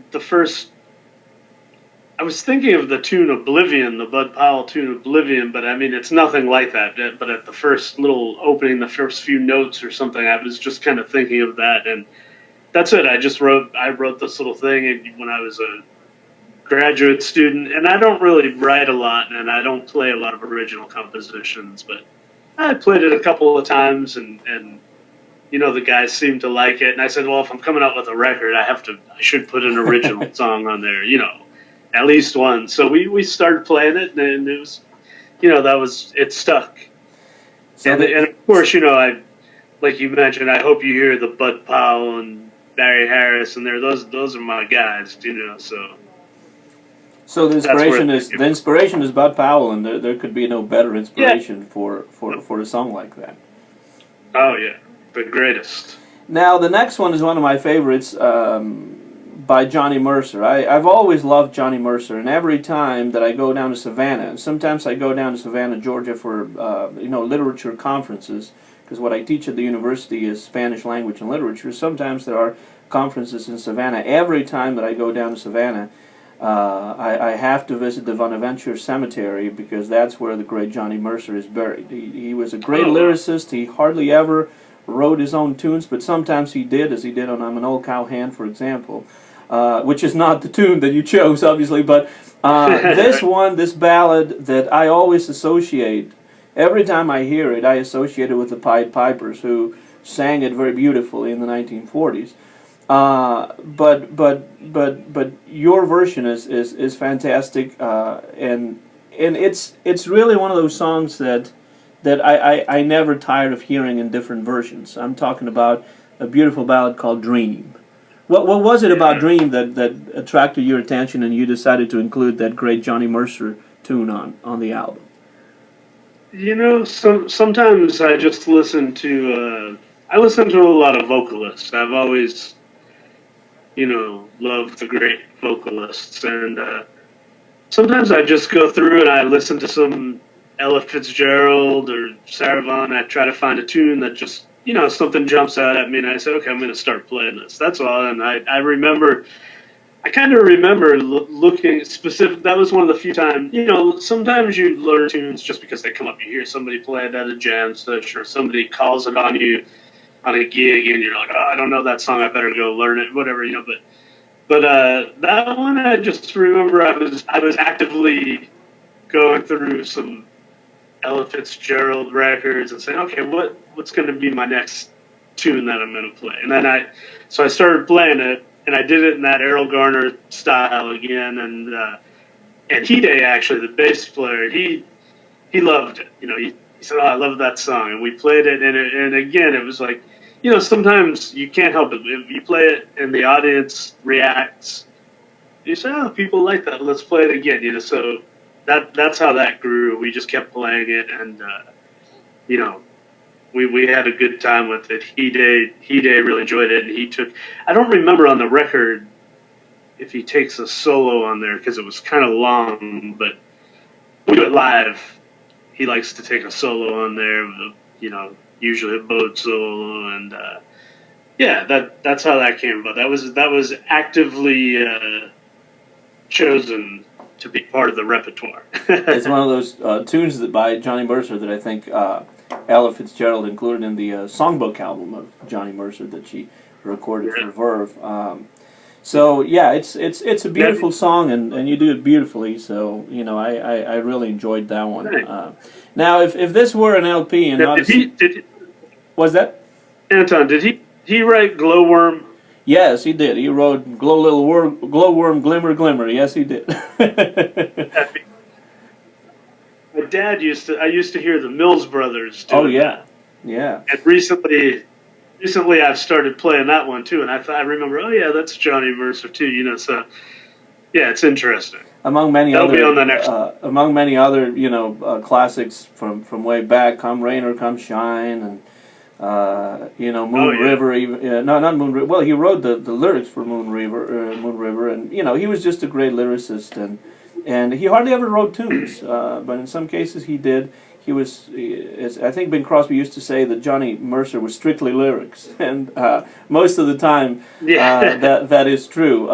was thinking of the tune Oblivion, the Bud Powell tune Oblivion, but I mean, it's nothing like that. But at the first little opening, the first few notes or something, I was just kind of thinking of that. And that's it. I wrote this little thing when I was a graduate student, and I don't really write a lot, and I don't play a lot of original compositions, but I played it a couple of times, and the guys seemed to like it. And I said, well, if I'm coming out with a record, I should put an original song on there, at least one. So we started playing it, and it was, it stuck. So And of course, like you mentioned, I hope you hear the Bud Powell and Barry Harris, and those are my guys, So the that's where inspiration is Bud Powell, and there could be no better inspiration yeah. for a song like that. Oh yeah, the greatest. Now the next one is one of my favorites, by Johnny Mercer. I've always loved Johnny Mercer, and every time that I go down to Savannah, and sometimes I go down to Savannah, Georgia for literature conferences, because what I teach at the university is Spanish language and literature. Sometimes there are conferences in Savannah. Every time that I go down to Savannah, I have to visit the Bonaventure Cemetery, because that's where the great Johnny Mercer is buried. He was a great lyricist. He hardly ever wrote his own tunes, but sometimes he did, as he did on I'm an Old Cowhand, for example, which is not the tune that you chose, obviously, but this ballad that I always associate, every time I hear it, I associate it with the Pied Pipers, who sang it very beautifully in the 1940s. But your version is fantastic, and it's really one of those songs that I never tired of hearing in different versions. I'm talking about a beautiful ballad called Dream. What was it about Dream that attracted your attention, and you decided to include that great Johnny Mercer tune on the album? Sometimes I just I listen to a lot of vocalists. I've always loved the great vocalists, and sometimes I just go through and I listen to some Ella Fitzgerald or Sarah Vaughan. I try to find a tune that just something jumps out at me, and I say, okay, I'm going to start playing this. That's all. And I kind of remember looking specific. That was one of the few times, sometimes you learn tunes just because they come up. You hear somebody play it at a jam session, or somebody calls it on you on a gig, and you're like, oh, I don't know that song. I better go learn it, whatever, But that one, I just remember I was actively going through some Ella Fitzgerald records and saying, okay, what's going to be my next tune that I'm going to play? And then so I started playing it, and I did it in that Errol Garner style again. And Hide, actually, the bass player, he loved it. He said, oh, I love that song. And we played it, and again, it was like, sometimes you can't help it. If you play it and the audience reacts, you say, oh, people like that. Let's play it again. So that's how that grew. We just kept playing it, and we had a good time with it. Hide really enjoyed it, and I don't remember on the record if he takes a solo on there, because it was kind of long, but we do it live. He likes to take a solo on there, usually a boat solo, and that's how that came about. That was actively chosen to be part of the repertoire. It's one of those tunes by Johnny Mercer that I think Ella Fitzgerald included in the songbook album of Johnny Mercer that she recorded for Verve. So yeah, it's a beautiful song, and you do it beautifully. So I really enjoyed that one. Now, if this were an LP and not was that Anton? Did he write Glowworm? Yes, he did. He wrote Glowworm, Glimmer, Glimmer. Yes, he did. My dad I used to hear the Mills Brothers doing Oh yeah, that. Yeah. And recently I've started playing that one too, and I remember, oh yeah, that's Johnny Mercer too. So yeah, it's interesting. Among many That'll other, be on the next. Among many other, classics from way back, Come Rain or Come Shine, and Moon Oh yeah. River. Even no, not Moon River. Well, he wrote the lyrics for Moon River, and he was just a great lyricist, and he hardly ever wrote tunes, but in some cases he did. I think Bing Crosby used to say that Johnny Mercer was strictly lyrics, and most of the time Yeah. that is true.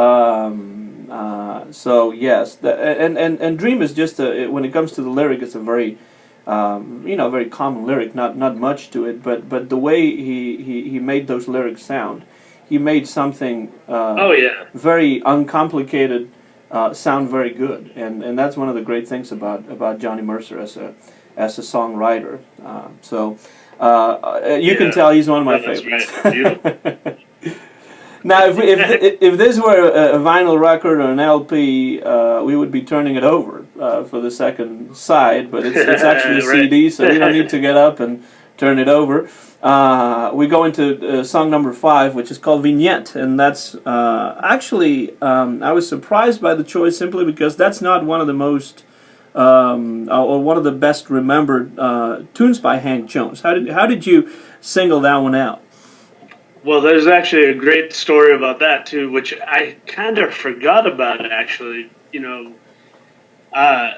So yes, and Dream is just when it comes to the lyric, it's a very very common lyric, not much to it, but the way he made those lyrics sound, he made something Oh yeah. very uncomplicated sound very good, and that's one of the great things about Johnny Mercer as a songwriter. You can Yeah. tell he's one of my No, that's favorites. right. Beautiful. Now, if this were a vinyl record or an LP, we would be turning it over for the second side, but it's actually a Right. CD, so we don't need to get up and turn it over. We go into song number 5, which is called Vignette, and that's I was surprised by the choice simply because that's not one of the most or one of the best remembered tunes by Hank Jones. How did you single that one out? Well, there's actually a great story about that too, which I kind of forgot about actually. Uh,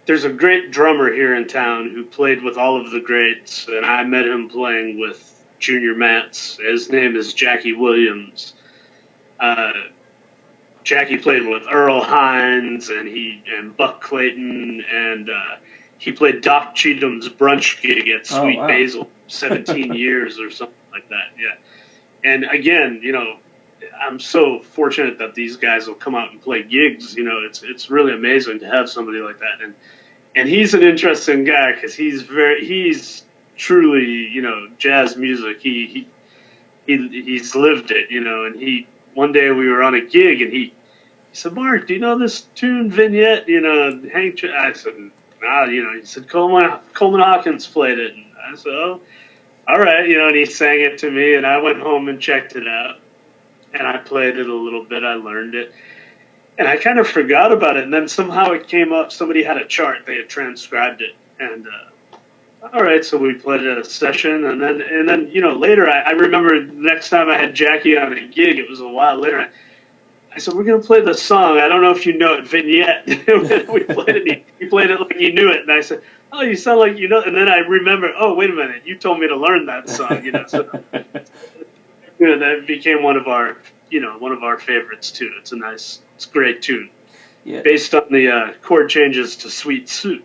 there's a great drummer here in town who played with all of the greats, and I met him playing with Junior Mance. His name is Jackie Williams. Uh, Jackie played with Earl Hines and Buck Clayton, and he played Doc Cheatham's brunch gig at Oh Sweet wow. Basil, 17 years or something like that. Yeah. And again, I'm so fortunate that these guys will come out and play gigs. It's really amazing to have somebody like that, and he's an interesting guy because he's truly jazz music. He's lived it, and he one day we were on a gig and he said, Mark, do you know this tune Vignette? Hank. I said, nah. He said Coleman Hawkins played it, and I said, oh. All right, and he sang it to me, and I went home and checked it out, and I played it a little bit. I learned it, and I kind of forgot about it. And then somehow it came up. Somebody had a chart; they had transcribed it, and all right, so we played a session, and then later I remember the next time I had Jackie on a gig. It was a while later. I said, we're going to play the song. I don't know if you know it, Vignette. We played it. He played it like he knew it. And I said, oh, you sound like you know. And then I remember, oh, wait a minute. You told me to learn that song. So that became one of our favorites, too. It's a great tune. Yeah. Based on the chord changes to Sweet Suit.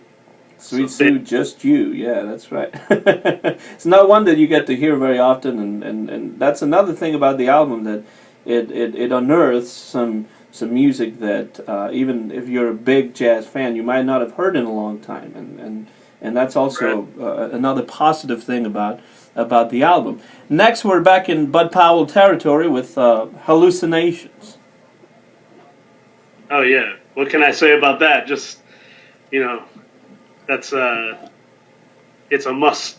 Sweet Sue, Just You. Yeah, that's right. It's not one that you get to hear very often, and that's another thing about the album, that it unearths some music that even if you're a big jazz fan, you might not have heard in a long time, and that's also Right. another positive thing about the album. Next, we're back in Bud Powell territory with Hallucinations. Oh, yeah. What can I say about that? Just, that's it's a must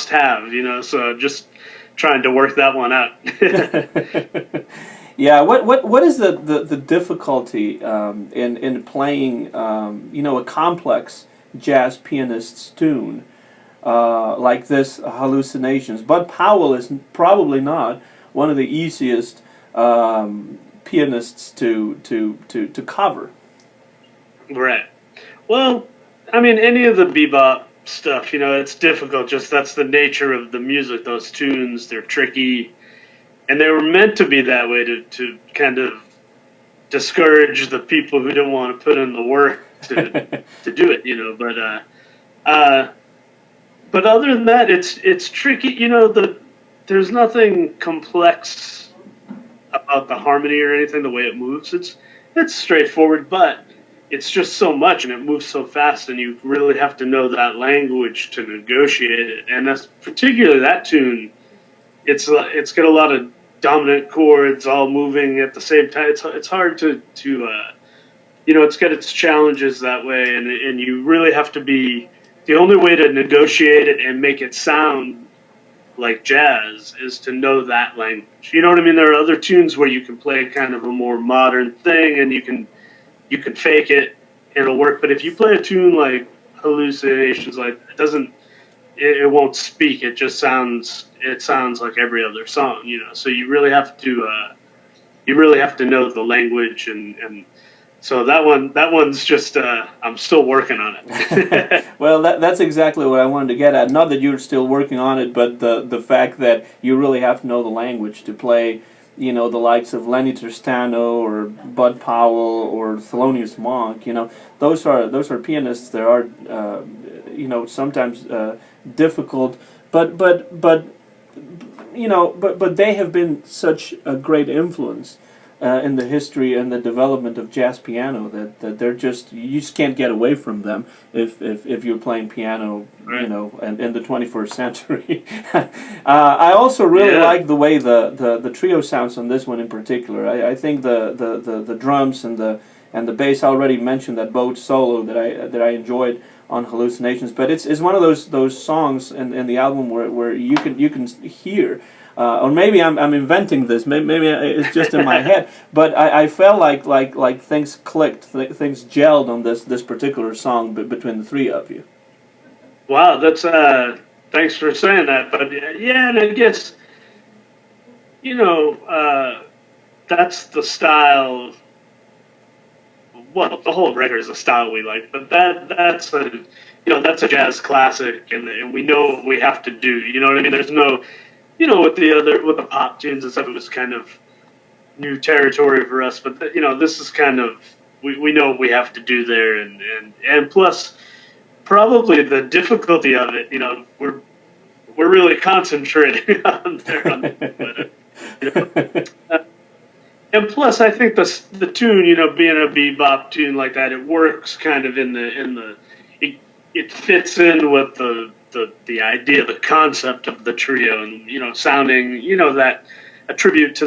have, so just trying to work that one out. Yeah, what is the difficulty in playing a complex jazz pianist's tune like this, Hallucinations? Bud Powell is probably not one of the easiest pianists to cover. Right. Well, I mean, any of the bebop stuff, it's difficult. Just that's the nature of the music. Those tunes, they're tricky, and they were meant to be that way to kind of discourage the people who don't want to put in the work to do it. But other than that, it's tricky. There's nothing complex about the harmony or anything. The way it moves, it's straightforward, but it's just so much, and it moves so fast, and you really have to know that language to negotiate it. And that's particularly that tune. It's got a lot of dominant chords all moving at the same time. It's hard to it's got its challenges that way, and you really have to be. The only way to negotiate it and make it sound like jazz is to know that language. You know what I mean? There are other tunes where you can play kind of a more modern thing, and you can fake it and it'll work. But if you play a tune like Hallucinations, like it doesn't it won't speak. It sounds like every other song, you know. So you really have to know the language, and so that one's just I'm still working on it. Well, that's exactly what I wanted to get at. Not that you're still working on it, but the fact that you really have to know the language to play, you know, the likes of Lenny Tristano or Bud Powell or Thelonious Monk. You know, those are pianists that are, you know, sometimes difficult, but you know, but they have been such a great influence in the history and the development of jazz piano that they're just, you just can't get away from them if you're playing piano, you know, and in the 21st century. I also really like the way the trio sounds on this one in particular. I think the drums and the bass. I already mentioned that bowed solo that I enjoyed on Hallucinations, but it's one of those songs in the album where you can hear. Or maybe I'm inventing this. Maybe it's just in my head. But I felt like things clicked, things gelled on this particular song between the three of you. Wow, that's thanks for saying that. But yeah, and I guess you know that's the style. Well, the whole record is a style we like, but that's a that's a jazz classic, and we know what we have to do. You know what I mean? There's no, with the pop tunes and stuff, it was kind of new territory for us. But this is kind of we know what we have to do there, and plus probably the difficulty of it. We're really concentrating on there. And plus, I think the tune, being a bebop tune like that, it works kind of it fits in with the idea, the concept of the trio, and sounding, that a tribute to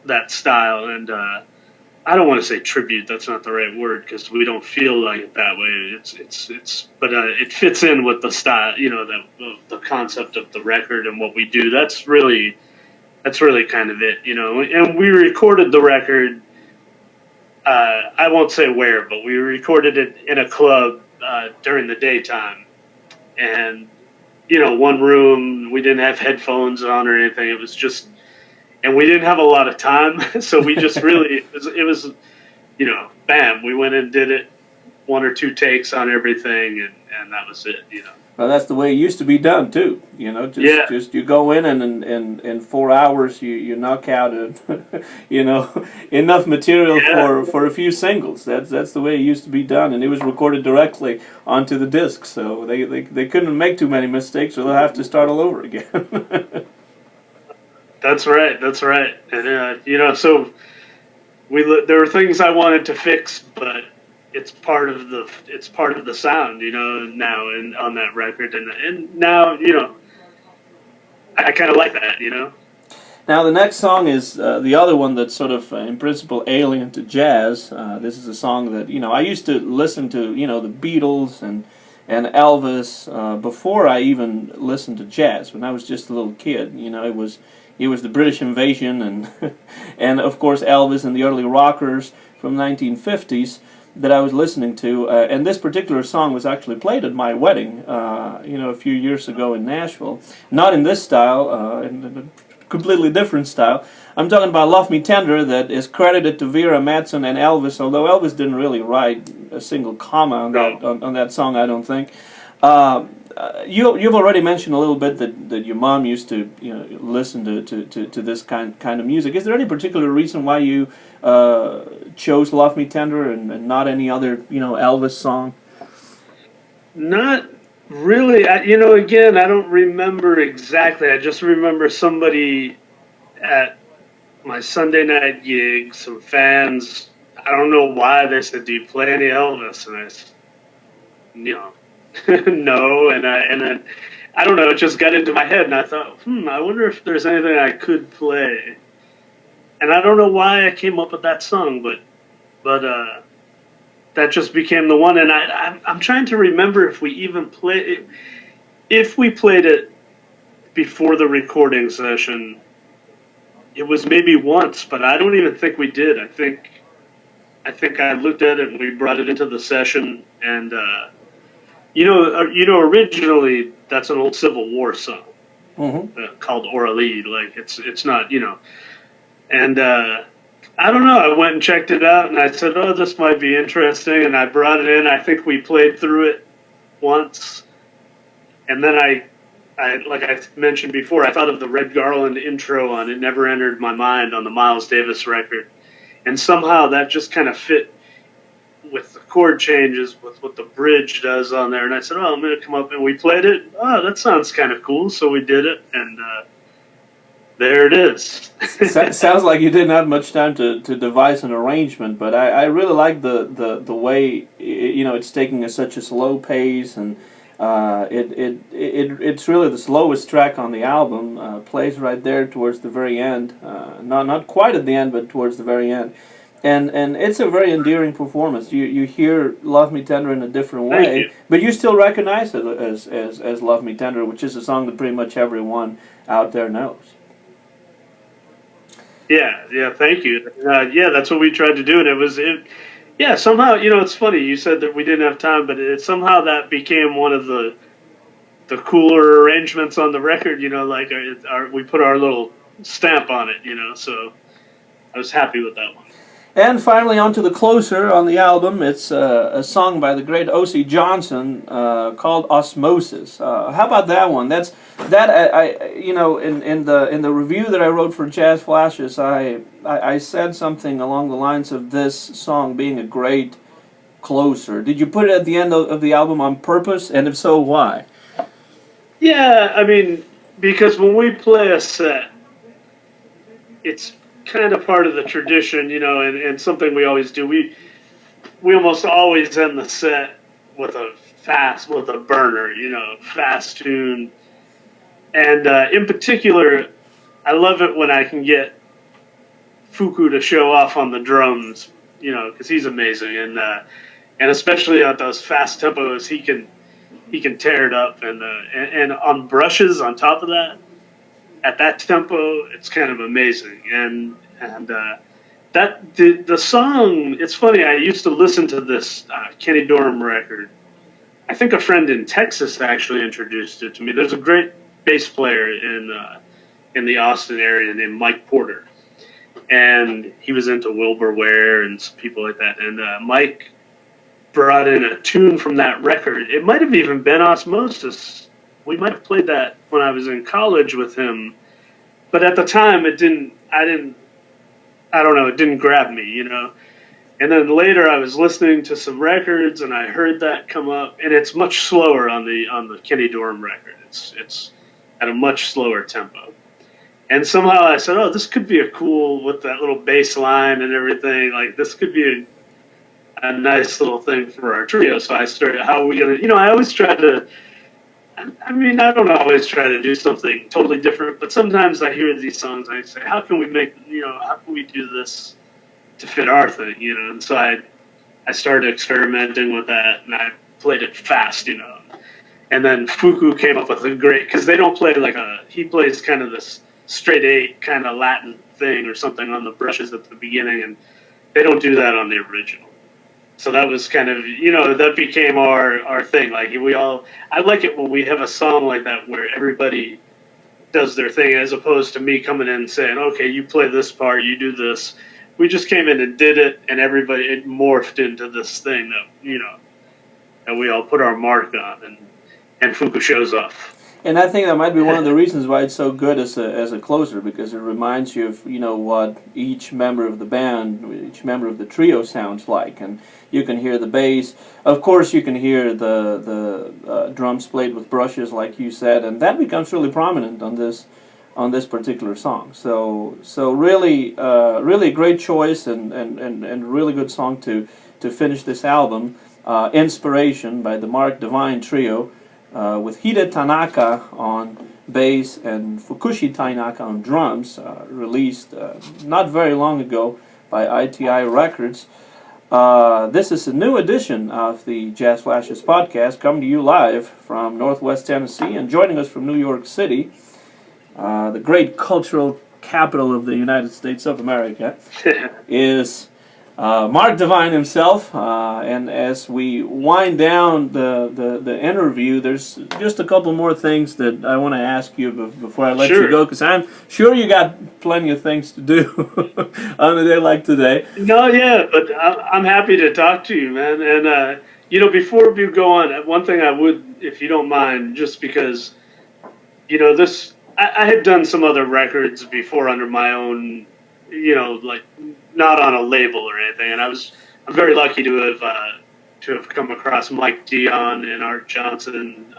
that style. And I don't want to say tribute; that's not the right word because we don't feel like it that way. But it fits in with the style, the concept of the record and what we do. That's really kind of it, And we recorded the record. I won't say where, but we recorded it in a club during the daytime, and one room. We didn't have headphones on or anything. It was just, and we didn't have a lot of time, so we just really it was bam. We went and did it, one or two takes on everything, and that was it. Well, that's the way it used to be done too. Just you go in and in 4 hours you knock out enough material for a few singles. That's the way it used to be done, and it was recorded directly onto the disc. So they couldn't make too many mistakes, or they'll have to start all over again. That's right. And so there were things I wanted to fix, but it's part of the sound, now and on that record, and now I kind of like that, Now the next song is the other one that's sort of in principle alien to jazz. This is a song that I used to listen to, the Beatles and Elvis before I even listened to jazz. When I was just a little kid, it was the British invasion and and of course Elvis and the early rockers from 1950s. That I was listening to, and this particular song was actually played at my wedding, a few years ago in Nashville. Not in this style, in a completely different style. I'm talking about "Love Me Tender," that is credited to Vera Madsen and Elvis, although Elvis didn't really write a single comma on that song, I don't think. You've already mentioned a little bit that your mom used to listen to this kind of music. Is there any particular reason why you chose "Love Me Tender" and not any other Elvis song? Not really. Again, I don't remember exactly. I just remember somebody at my Sunday night gig, some fans. I don't know why they said, "Do you play any Elvis?" And I said, no, and then I don't know. It just got into my head, and I thought, I wonder if there's anything I could play. And I don't know why I came up with that song, but that just became the one. And I'm trying to remember if we even played it, if we played it before the recording session. It was maybe once, but I don't even think we did. I think I looked at it and we brought it into the session, and Originally that's an old Civil War song Mm-hmm. called Orally. Like it's not, and I don't know. I went and checked it out, and I said, "Oh, this might be interesting," and I brought it in. I think we played through it once, and then like I mentioned before, I thought of the Red Garland intro on "It Never Entered My Mind" on the Miles Davis record, and somehow that just kind of fit with the chord changes, with what the bridge does on there. And I said, "Oh, I'm going to come up," and we played it. Oh, that sounds kind of cool, so we did it, and there it is. Sounds like you didn't have much time to devise an arrangement, but I really like the way it's taking such a slow pace, and it's really the slowest track on the album. Plays right there towards the very end, not quite at the end, but towards the very end, and it's a very endearing performance. You hear "Love Me Tender" in a different way, but you still recognize it as "Love Me Tender," which is a song that pretty much everyone out there knows. Yeah, thank you. Yeah, that's what we tried to do, and yeah, somehow, it's funny. You said that we didn't have time, but somehow that became one of the cooler arrangements on the record. Like we put our little stamp on it. So I was happy with that one. And finally, on to the closer on the album. It's a song by the great O.C. Johnson called "Osmosis." How about that one? That's that in the review that I wrote for Jazz Flashes, I said something along the lines of this song being a great closer. Did you put it at the end of the album on purpose? And if so, why? Yeah, I mean, because when we play a set, it's kind of part of the tradition, and something we always do. We almost always end the set with a burner, fast tune. And in particular, I love it when I can get Fuku to show off on the drums, because he's amazing, and especially at those fast tempos, he can tear it up, and on brushes on top of that. At that tempo, it's kind of amazing, and that the song. It's funny. I used to listen to this Kenny Dorham record. I think a friend in Texas actually introduced it to me. There's a great bass player in the Austin area named Mike Porter, and he was into Wilbur Ware and some people like that. And Mike brought in a tune from that record. It might have even been Osmosis. We might have played that when I was in college with him, but at the time it didn't. I don't know. It didn't grab me, And then later I was listening to some records and I heard that come up, and it's much slower on the Kenny Dorham record. It's at a much slower tempo, and somehow I said, "Oh, this could be a cool with that little bass line and everything. Like this could be a nice little thing for our trio." So I started. How are we gonna? I always try to. I mean, I don't always try to do something totally different, but sometimes I hear these songs and I say, how can we how can we do this to fit our thing, And so I started experimenting with that, and I played it fast, And then Fuku came up with a great, because they don't play he plays kind of this straight eight kind of Latin thing or something on the brushes at the beginning, and they don't do that on the original. So that was kind of, that became our thing. Like I like it when we have a song like that where everybody does their thing, as opposed to me coming in and saying, okay, you play this part, you do this. We just came in and did it, and it morphed into this thing that, that we all put our mark on, and Fuku shows off. And I think that might be one of the reasons why it's so good as a closer, because it reminds you of what each member of the band, each member of the trio sounds like, and you can hear the bass. Of course, you can hear the drums played with brushes, like you said, and that becomes really prominent on this particular song. So really a great choice and really good song to finish this album. Inspiration by the Marc Devine Trio. With Hide Tanaka on bass and Fukushi Tainaka on drums, released not very long ago by ITI Records. This is a new edition of the Jazz Flashes podcast, coming to you live from Northwest Tennessee, and joining us from New York City, the great cultural capital of the United States of America, is Marc Devine himself. And as we wind down the interview, there's just a couple more things that I want to ask you before I let you Sure. go, because I'm sure you got plenty of things to do on a day like today. No, yeah, but I'm happy to talk to you, man. And before we go on, one thing I would, if you don't mind, just because this, I had done some other records before under my own, like not on a label or anything, and I'm very lucky to have come across Mike Dion and Art Johnson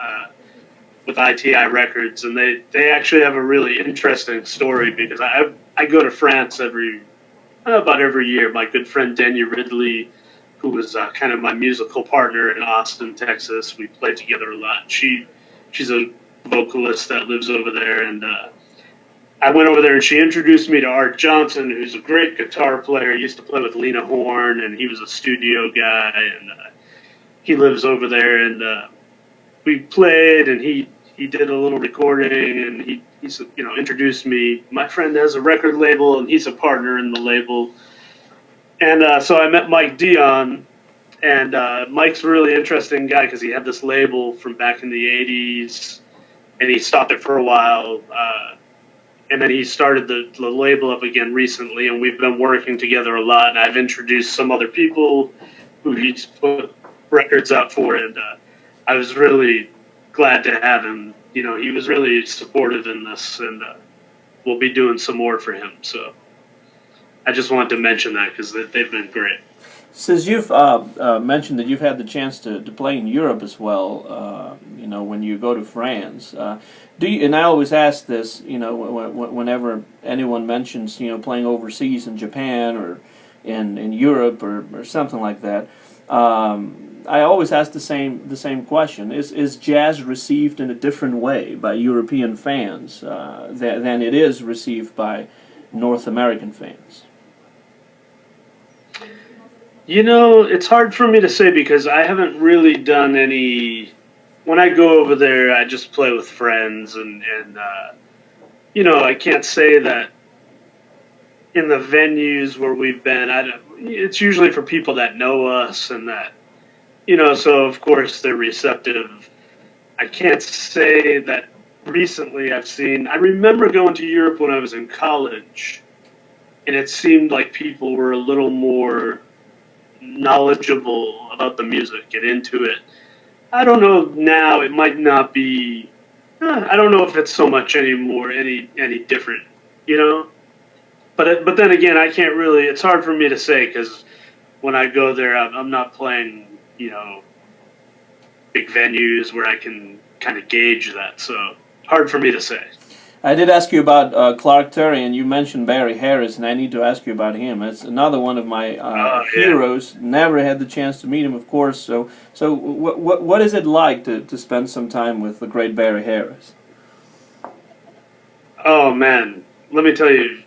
with ITI Records, and they actually have a really interesting story because I go to France about every year. My good friend Dania Ridley, who was kind of my musical partner in Austin, Texas, we played together a lot. She's a vocalist that lives over there, and I went over there and she introduced me to Art Johnson, who's a great guitar player. He used to play with Lena Horne, and he was a studio guy, and he lives over there. And we played, and he did a little recording, and he's introduced me. My friend has a record label, and he's a partner in the label. And so I met Mike Dion, and Mike's a really interesting guy because he had this label from back in the '80s, and he stopped it for a while. And then he started the label up again recently, and we've been working together a lot. And I've introduced some other people who he's put records out for, and I was really glad to have him. He was really supportive in this, and we'll be doing some more for him. So I just wanted to mention that because they've been great. Since you've mentioned that you've had the chance to play in Europe as well, when you go to France, do you? And I always ask this, whenever anyone mentions, playing overseas in Japan or in Europe or something like that. I always ask the same question: Is jazz received in a different way by European fans than it is received by North American fans? It's hard for me to say because I haven't really done any. When I go over there, I just play with friends, and I can't say that in the venues where we've been. It's usually for people that know us, and that so of course they're receptive. I can't say that recently I've seen. I remember going to Europe when I was in college, and it seemed like people were a little more knowledgeable about the music and into it. I don't know now. It might not be. I don't know if it's so much anymore, any different, But then again, I can't really. It's hard for me to say because when I go there, I'm not playing, big venues where I can kind of gauge that. So hard for me to say. I did ask you about Clark Terry, and you mentioned Barry Harris, and I need to ask you about him. It's another one of my heroes. Never had the chance to meet him, of course. So what is it like to spend some time with the great Barry Harris? Oh man, let me tell you.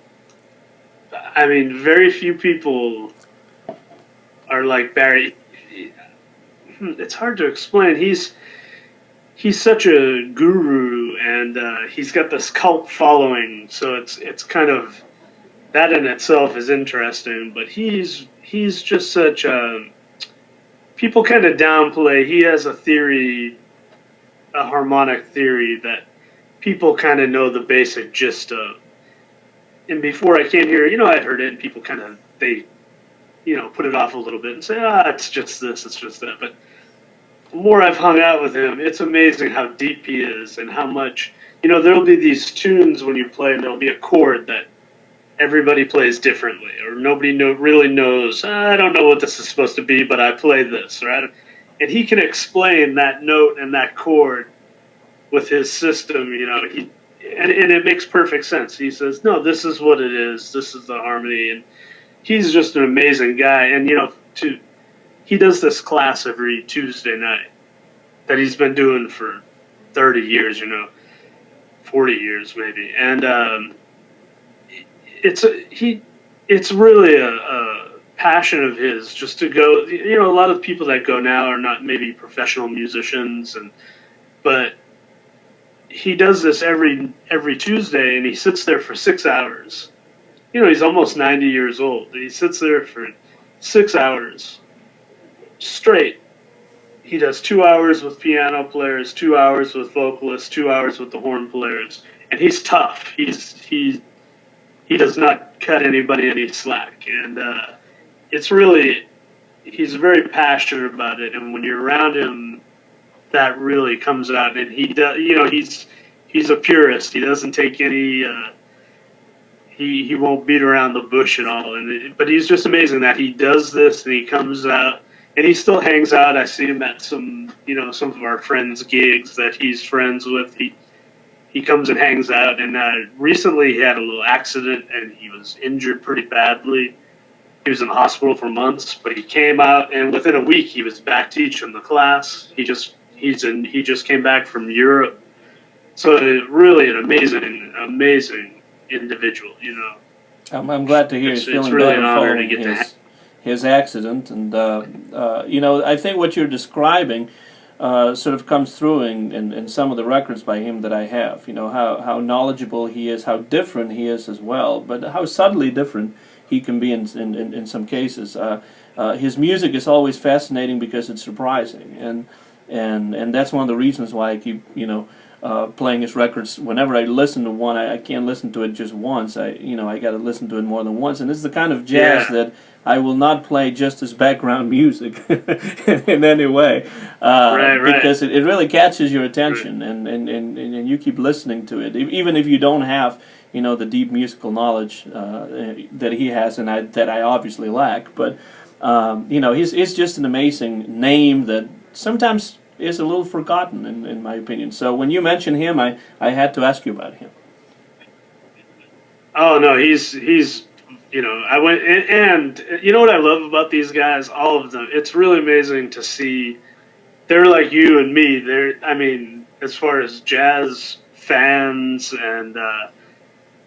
I mean, very few people are like Barry. It's hard to explain. He's such a guru, and he's got this cult following. So it's kind of that in itself is interesting. But he's just such a people kind of downplay. He has a theory, a harmonic theory that people kind of know the basic gist of. And before I came here, I'd heard it, and people kind of they put it off a little bit and say, it's just this, it's just that. But the more I've hung out with him, it's amazing how deep he is and how much, there'll be these tunes when you play, and there'll be a chord that everybody plays differently, or nobody really knows, I don't know what this is supposed to be, but I play this, right? And he can explain that note and that chord with his system, and it makes perfect sense. He says, no, this is what it is, this is the harmony, and he's just an amazing guy. And, he does this class every Tuesday night that he's been doing for 30 years, 40 years maybe. And it's really a passion of his just to go. A lot of the people that go now are not maybe professional musicians, but he does this every Tuesday, and he sits there for 6 hours. He's almost 90 years old. He sits there for 6 hours straight. He does 2 hours with piano players, 2 hours with vocalists, 2 hours with the horn players, and he's tough. He does not cut anybody any slack, and it's really he's very passionate about it. And when you're around him, that really comes out. And he does, he's a purist. He doesn't take any. He won't beat around the bush at all. But he's just amazing that he does this and he comes out and he still hangs out. I see him at some of our friends' gigs that he's friends with. He comes and hangs out. And recently he had a little accident and he was injured pretty badly. He was in the hospital for months, but he came out and within a week he was back teaching the class. He just came back from Europe. So really an amazing individual, I'm glad to hear he's feeling really better an honor following to get his accident, and I think what you're describing sort of comes through in some of the records by him that I have. How knowledgeable he is, how different he is as well, but how subtly different he can be in some cases. His music is always fascinating because it's surprising, and that's one of the reasons why I keep playing his records. Whenever I listen to one, I can't listen to it just once. I got to listen to it more than once. And it's the kind of jazz that I will not play just as background music in any way, because it really catches your attention, and you keep listening to it, even if you don't have the deep musical knowledge that he has, and that I obviously lack. But he's just an amazing name that sometimes is a little forgotten in my opinion. So when you mention him, I had to ask you about him. Oh no, he's I went and you know what I love about these guys, all of them. It's really amazing to see. They're like you and me. As far as jazz fans, and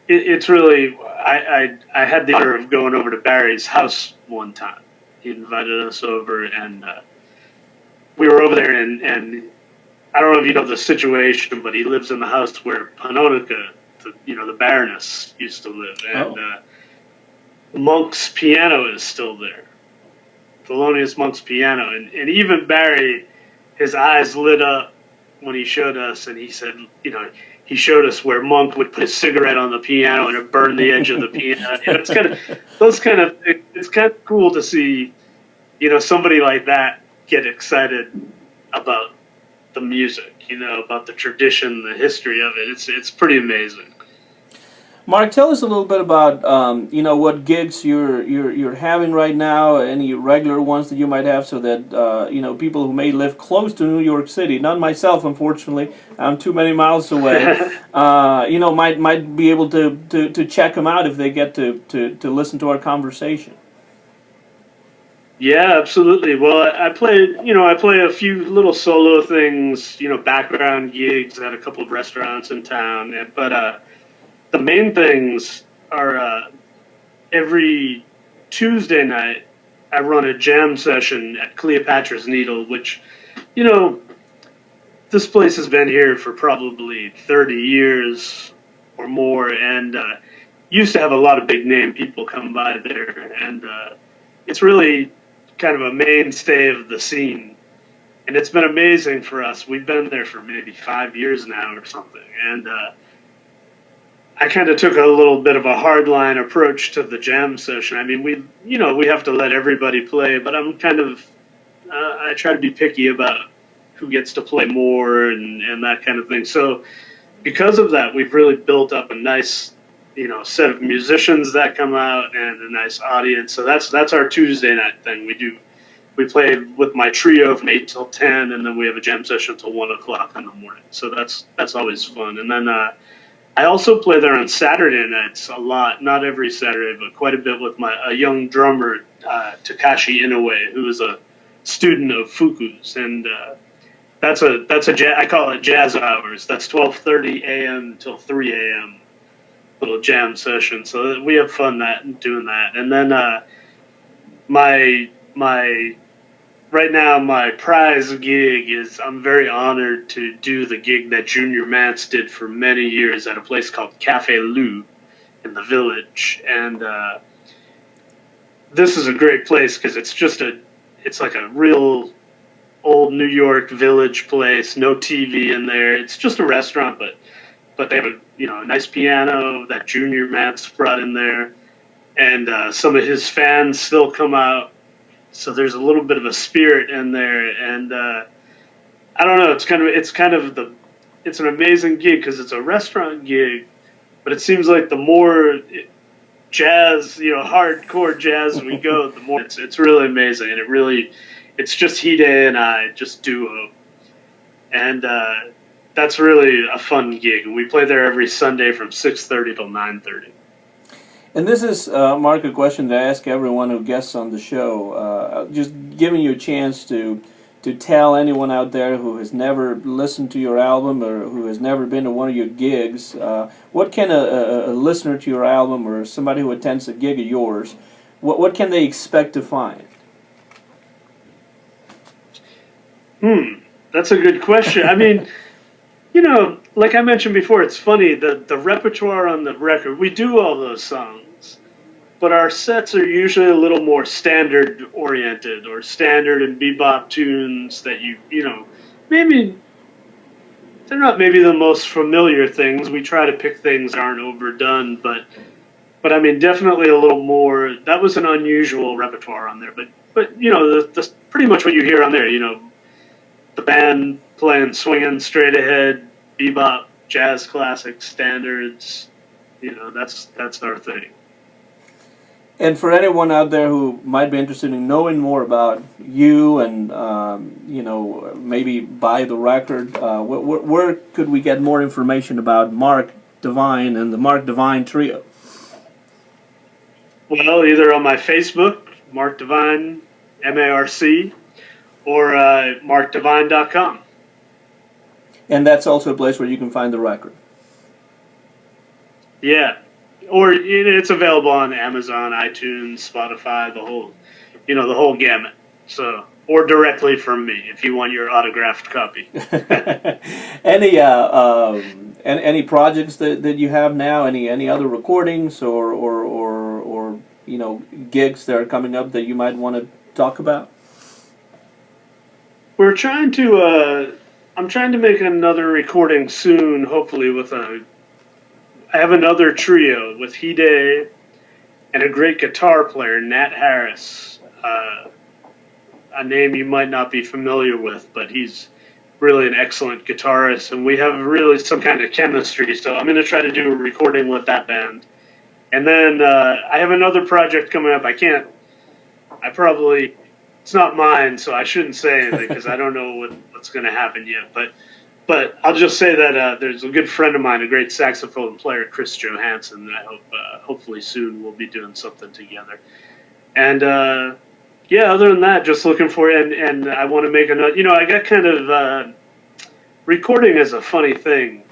it's really. I had the honor of going over to Barry's house one time. He invited us over, and we were over there, and I don't know if you know the situation, but he lives in the house where Tainaka, the Baroness, used to live, and Monk's piano is still there. Thelonious Monk's piano, and even Barry, his eyes lit up when he showed us, and he said, he showed us where Monk would put a cigarette on the piano and it burned the edge of the piano. It's kind of cool to see, somebody like that get excited about the music, about the tradition, the history of it. It's pretty amazing. Mark, tell us a little bit about what gigs you're having right now, any regular ones that you might have, so that people who may live close to New York City, not myself unfortunately, I'm too many miles away, might be able to check them out if they get to listen to our conversation. Yeah, absolutely. Well, I play a few little solo things, background gigs at a couple of restaurants in town, but the main things are every Tuesday night I run a jam session at Cleopatra's Needle, which, this place has been here for probably 30 years or more, and used to have a lot of big name people come by there, and it's really kind of a mainstay of the scene. And it's been amazing for us. We've been there for maybe 5 years now or something, and I kind of took a little bit of a hardline approach to the jam session. We have to let everybody play, but I'm kind of, I try to be picky about who gets to play more and that kind of thing. So because of that, we've really built up a nice, set of musicians that come out and a nice audience. So that's our Tuesday night thing. We play with my trio from 8 till 10, and then we have a jam session till 1 o'clock in the morning. So that's always fun. And then I also play there on Saturday nights a lot, not every Saturday, but quite a bit with a young drummer, Takashi Inoue, who is a student of Fuku's, and I call it jazz hours. That's 12:30 a.m. till 3 a.m. little jam session. So we have fun doing that. And then right now, my prize gig is I'm very honored to do the gig that Junior Mance did for many years at a place called Cafe Lou in the Village. And this is a great place because it's like a real old New York village place. No TV in there. It's just a restaurant, but they have a nice piano that Junior Matt's brought in there, and some of his fans still come out. So there's a little bit of a spirit in there, and I don't know. It's an amazing gig because it's a restaurant gig, but it seems like the more jazz, hardcore jazz we go, the more it's really amazing, and it's just Hide and I, just duo, and that's really a fun gig. And we play there every Sunday from 6:30 till 9:30. And this is, Mark, a question that I ask everyone who guests on the show. Just giving you a chance to tell anyone out there who has never listened to your album or who has never been to one of your gigs, what can a listener to your album or somebody who attends a gig of yours, what can they expect to find? That's a good question. I mean, like I mentioned before, it's funny, the repertoire on the record, we do all those songs, but our sets are usually a little more standard oriented or standard and bebop tunes that maybe they're not maybe the most familiar things. We try to pick things that aren't overdone, but I mean, definitely a little more. That was an unusual repertoire on there, but that's pretty much what you hear on there. The band playing swinging straight ahead, bebop, jazz classics, standards. That's our thing. And for anyone out there who might be interested in knowing more about you and, maybe buy the record, where could we get more information about Marc Devine and the Marc Devine Trio? Well, either on my Facebook, Marc Devine, MARC, or marcdevine.com. And that's also a place where you can find the record. Yeah. Or it's available on Amazon, iTunes, Spotify, the whole gamut. So, or directly from me if you want your autographed copy. Any projects that you have now? Any other recordings or gigs that are coming up that you might want to talk about? We're trying to. I'm trying to make another recording soon. Hopefully, I have another trio with Hide and a great guitar player, Nat Harris, a name you might not be familiar with, but he's really an excellent guitarist, and we have really some kind of chemistry, so I'm going to try to do a recording with that band. And then I have another project coming up. It's not mine, so I shouldn't say anything because I don't know what's going to happen yet, But I'll just say that there's a good friend of mine, a great saxophone player, Chris Johansson. That I hope, hopefully soon we'll be doing something together. And other than that, just looking for it. And I want to make another. I got kind of recording is a funny thing.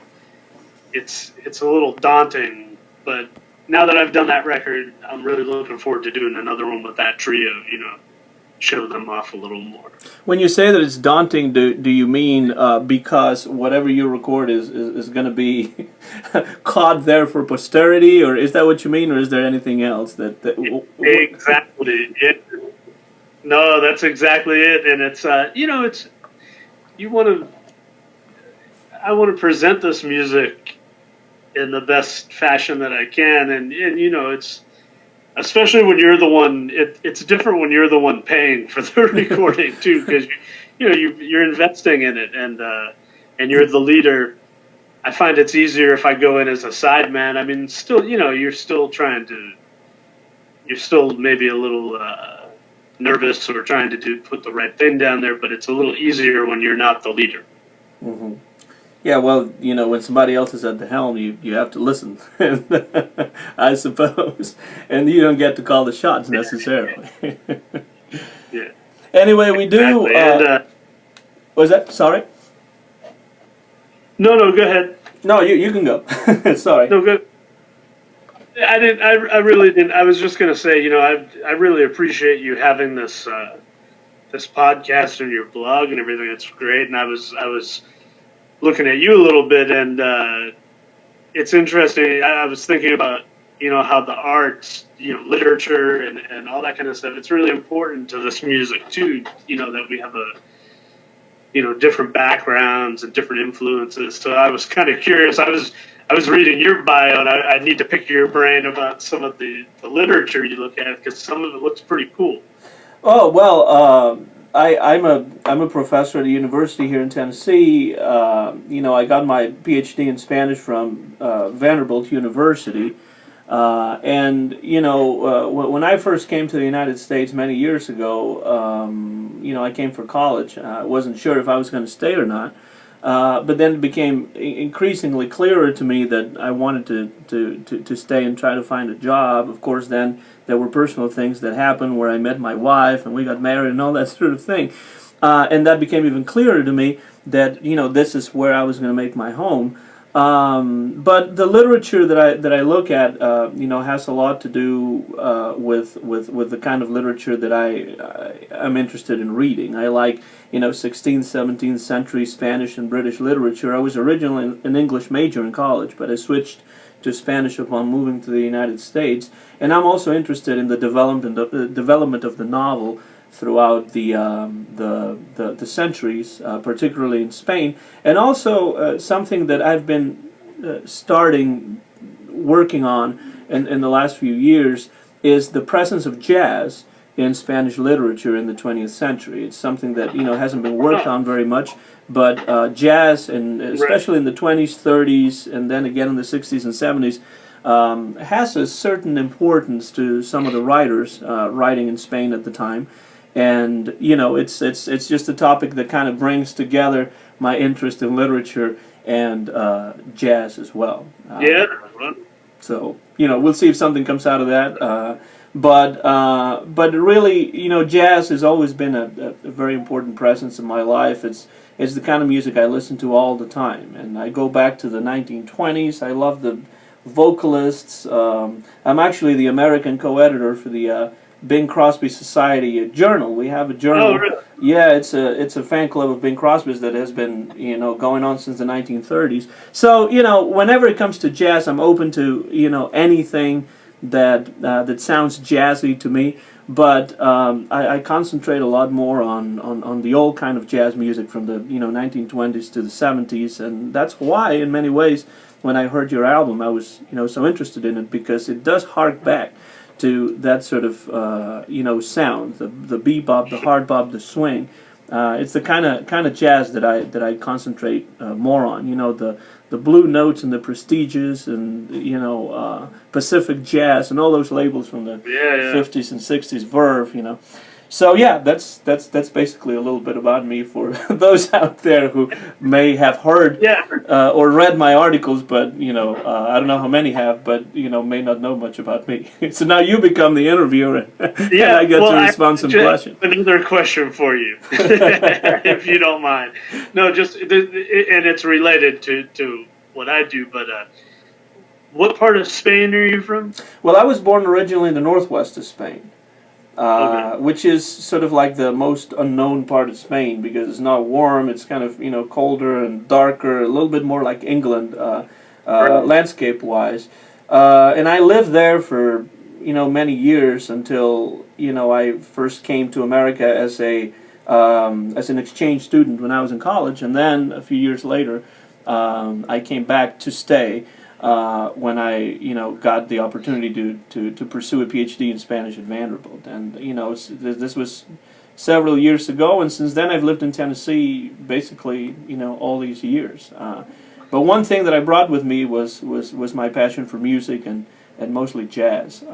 It's a little daunting, but now that I've done that record, I'm really looking forward to doing another one with that trio. Show them off a little more. When you say that it's daunting, do you mean because whatever you record is going to be caught there for posterity, or is that what you mean, or is there anything else that exactly? No, that's exactly it, and it's I want to present this music in the best fashion that I can, and it's. Especially when you're the one, it's different when you're the one paying for the recording too, because you're investing in it, and you're the leader. I find it's easier if I go in as a sideman. I mean, still, you're still maybe a little nervous or trying to put the right thing down there, but it's a little easier when you're not the leader. Mm-hmm. Yeah, well, when somebody else is at the helm, you have to listen, I suppose, and you don't get to call the shots necessarily. Yeah. Anyway, we do. Exactly. And, was that sorry? No, go ahead. No, you can go. Sorry. No, go. I didn't. I really didn't. I was just going to say, I really appreciate you having this this podcast and your blog and everything. It's great, and I was looking at you a little bit, and it's interesting. I was thinking about how the arts, literature and all that kind of stuff. It's really important to this music too. That we have different backgrounds and different influences. So I was kind of curious. I was reading your bio, and I need to pick your brain about some of the literature you look at, because some of it looks pretty cool. Oh well, I'm a professor at a university here in Tennessee. I got my PhD in Spanish from Vanderbilt University, and when I first came to the United States many years ago, I came for college. I wasn't sure if I was going to stay or not. But then it became increasingly clearer to me that I wanted to stay and try to find a job. Of course, then there were personal things that happened where I met my wife and we got married and all that sort of thing. And that became even clearer to me that this is where I was going to make my home. But the literature that I look at, has a lot to do with the kind of literature that I'm interested in reading. I like 16th, 17th century Spanish and British literature. I was originally an English major in college, but I switched to Spanish upon moving to the United States. And I'm also interested in the development of the novel throughout the centuries, particularly in Spain, and also something that I've been starting working on in the last few years is the presence of jazz in Spanish literature in the 20th century. It's something that hasn't been worked on very much, but jazz, and especially in the 20s, 30s, and then again in the 60s and 70s. Has a certain importance to some of the writers writing in Spain at the time. And it's just a topic that kind of brings together my interest in literature and jazz as well. Yeah. So we'll see if something comes out of that. But really, jazz has always been a very important presence in my life. It's the kind of music I listen to all the time, and I go back to the 1920s. I love the vocalists. I'm actually the American co-editor for the Bing Crosby Society journal. We have a journal. Oh, really? Yeah, it's a fan club of Bing Crosby's that has been going on since the 1930s. So whenever it comes to jazz, I'm open to anything that sounds jazzy to me. But I concentrate a lot more on the old kind of jazz music from the 1920s to the 70s, and that's why in many ways when I heard your album I was so interested in it, because it does hark back to that sort of sound, the bebop, the hard bop, the swing. It's the kind of jazz that I concentrate more on. The blue notes and the prestiges and Pacific jazz and all those labels from the 50s and 60s, Verve. So yeah, that's basically a little bit about me for those out there who may have heard or read my articles, but I don't know how many have, but may not know much about me. So now you become the interviewer, and I get to respond some questions. Another question for you, if you don't mind. No, and it's related to what I do, but what part of Spain are you from? Well, I was born originally in the northwest of Spain. Which is sort of like the most unknown part of Spain, because it's not warm. It's kind of colder and darker, a little bit more like England, landscape-wise. And I lived there for many years until I first came to America as an exchange student when I was in college, and then a few years later I came back to stay. When I got the opportunity to pursue a PhD in Spanish at Vanderbilt, and this was several years ago, and since then I've lived in Tennessee basically all these years. But one thing that I brought with me was my passion for music and mostly jazz.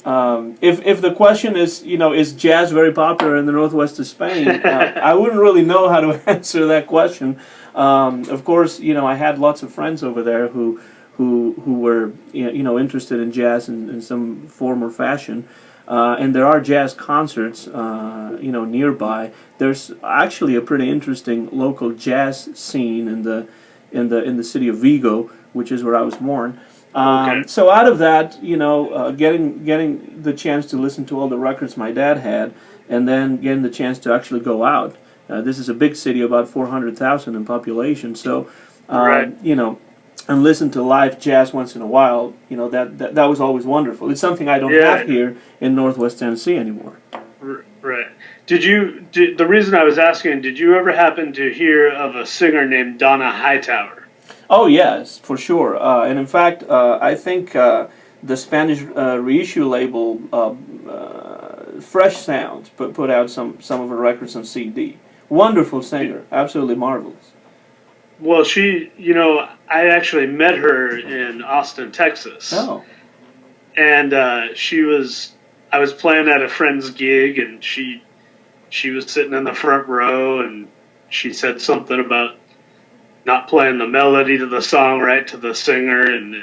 If the question is jazz very popular in the northwest of Spain, I wouldn't really know how to answer that question. Of course, I had lots of friends over there who were interested in jazz in some form or fashion, and there are jazz concerts nearby. There's actually a pretty interesting local jazz scene in the city of Vigo, which is where I was born. So out of that, getting the chance to listen to all the records my dad had, and then getting the chance to actually go out. This is a big city, about 400,000 in population. So and listen to live jazz once in a while, you know, that was always wonderful. It's something I don't have here in Northwest Tennessee anymore. Right. The reason I was asking, did you ever happen to hear of a singer named Donna Hightower? Oh yes, for sure. And in fact, I think the Spanish reissue label, Fresh Sounds, put out some of her records on CD. Wonderful singer, absolutely marvelous. Well, I actually met her in Austin, Texas. Oh. And I was playing at a friend's gig, and she was sitting in the front row, and she said something about not playing the melody to the song right to the singer, and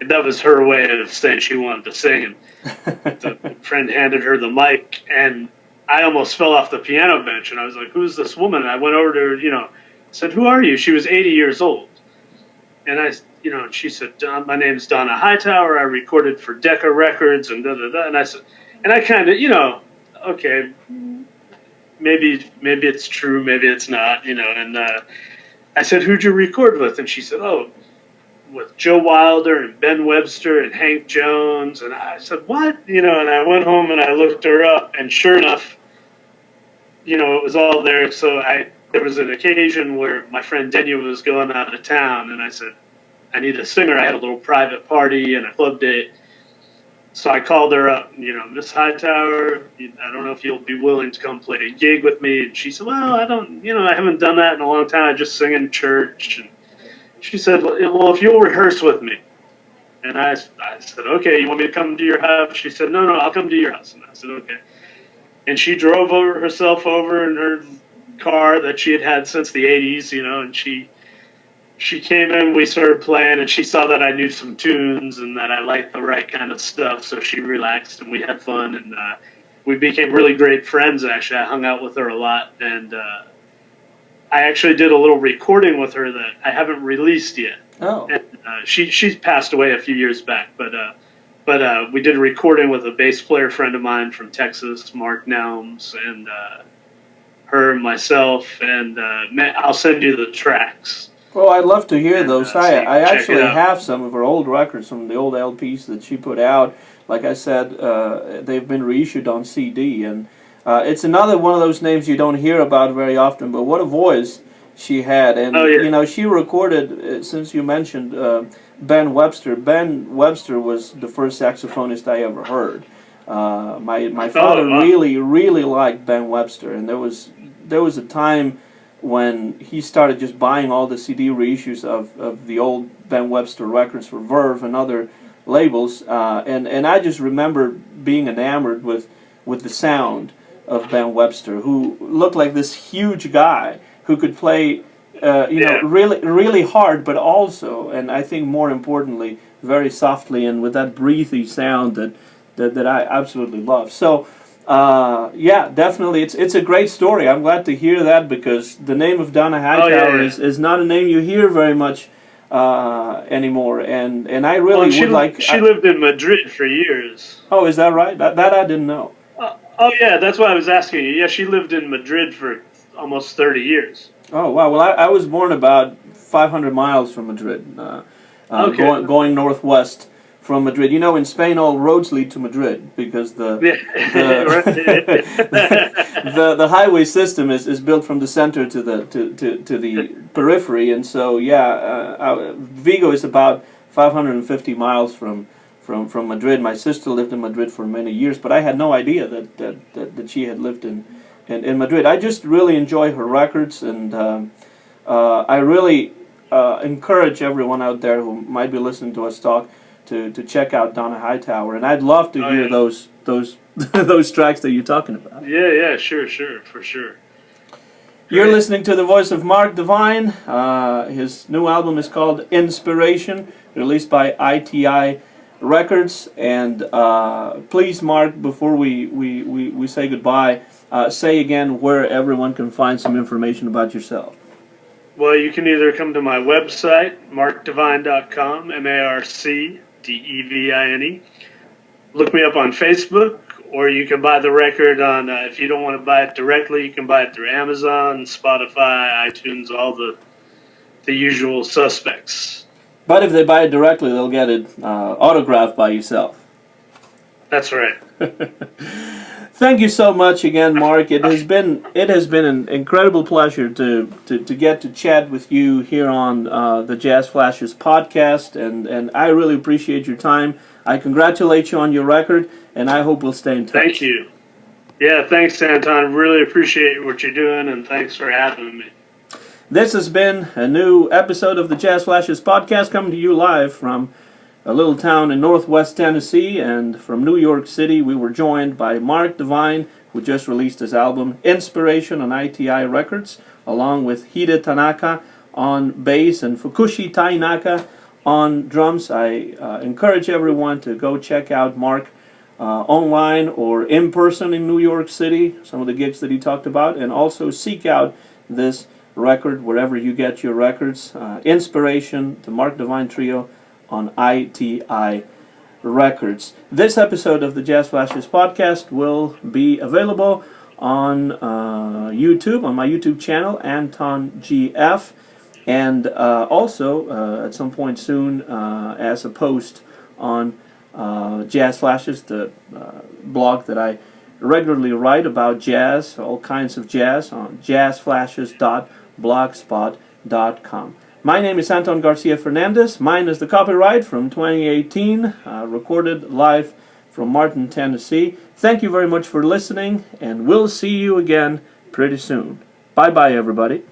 that was her way of saying she wanted to sing. And the friend handed her the mic, and I almost fell off the piano bench, and I was like, "Who's this woman?" And I went over to her, said, "Who are you?" She was 80 years old, and she said, "My name's Donna Hightower. I recorded for Decca Records," and da da da. And I said, and I kind of, okay, maybe it's true, maybe it's not, And I said, "Who'd you record with?" And she said, "Oh, with Joe Wilder and Ben Webster and Hank Jones." And I said, "What?" And I went home and I looked her up, and sure enough, it was all there. So there was an occasion where my friend Denya was going out of town, and I said, "I need a singer." I had a little private party and a club date. So I called her up, "Miss Hightower, I don't know if you'll be willing to come play a gig with me." And she said, "Well, I haven't done that in a long time. I just sing in church." And she said, "Well, if you'll rehearse with me." And I said, "Okay, you want me to come to your house?" She said, No, I'll come to your house." And I said, "Okay." And she drove herself over in her car that she had had since the 80s, and she came in, we started playing, and she saw that I knew some tunes and that I liked the right kind of stuff, so she relaxed and we had fun, and we became really great friends, actually. I hung out with her a lot, and I actually did a little recording with her that I haven't released yet. Oh. And she's passed away a few years back, but we did a recording with a bass player friend of mine from Texas, Mark Nelms, and her and myself, and I'll send you the tracks. Well, I'd love to hear those. I actually have some of her old records from the old LPs that she put out. Like I said, they've been reissued on CD, and it's another one of those names you don't hear about very often, but what a voice she had. And, she recorded, since you mentioned Ben Webster. Ben Webster was the first saxophonist I ever heard. My father really liked Ben Webster, and there was a time when he started just buying all the CD reissues of the old Ben Webster records for Verve and other labels, and I just remember being enamored with the sound of Ben Webster, who looked like this huge guy who could play, really hard, but also, and I think more importantly, very softly and with that breathy sound that I absolutely love. So. Definitely, it's a great story. I'm glad to hear that, because the name of Donna Hightower is not a name you hear very much anymore, and I really would like. She lived in Madrid for years. Oh, is that right? That I didn't know. That's why I was asking you. Yeah, she lived in Madrid for almost 30 years. Oh wow. Well, I was born about 500 miles from Madrid, going northwest from Madrid. In Spain all roads lead to Madrid, because the highway system is built from the center to the periphery, and so Vigo is about 550 miles from Madrid. My sister lived in Madrid for many years, but I had no idea that she had lived in Madrid. I just really enjoy her records, and I really encourage everyone out there who might be listening to us talk to check out Donna Hightower, and I'd love to hear those those tracks that you're talking about. Yeah, sure, for sure. You're listening to the voice of Marc Devine. His new album is called Inspiration, released by ITI Records. And please, Marc, before we say goodbye, say again where everyone can find some information about yourself. Well, you can either come to my website, marcdevine.com, MarcDevine. Look me up on Facebook, or you can buy the record on, if you don't want to buy it directly, you can buy it through Amazon, Spotify, iTunes, all the the usual suspects. But if they buy it directly, they'll get it autographed by yourself. That's right. Thank you so much again, Mark. It has been an incredible pleasure to get to chat with you here on the Jazz Flashes podcast, and I really appreciate your time. I congratulate you on your record, and I hope we'll stay in touch. Thank you. Yeah, thanks, Anton. Really appreciate what you're doing, and thanks for having me. This has been a new episode of the Jazz Flashes podcast, coming to you live from a little town in northwest Tennessee, and from New York City. We were joined by Marc Devine, who just released his album Inspiration on ITI Records, along with Hide Tanaka on bass and Fukushi Tainaka on drums. I encourage everyone to go check out Marc online or in person in New York City, some of the gigs that he talked about, and also seek out this record wherever you get your records. Inspiration, the Marc Devine Trio, on ITI Records. This episode of the Jazz Flashes podcast will be available on YouTube, on my YouTube channel, Anton GF, and also at some point soon as a post on Jazz Flashes, the blog that I regularly write about jazz, all kinds of jazz, on jazzflashes.blogspot.com. My name is Anton Garcia Fernandez. Mine is the copyright from 2018, recorded live from Martin, Tennessee. Thank you very much for listening, and we'll see you again pretty soon. Bye-bye, everybody.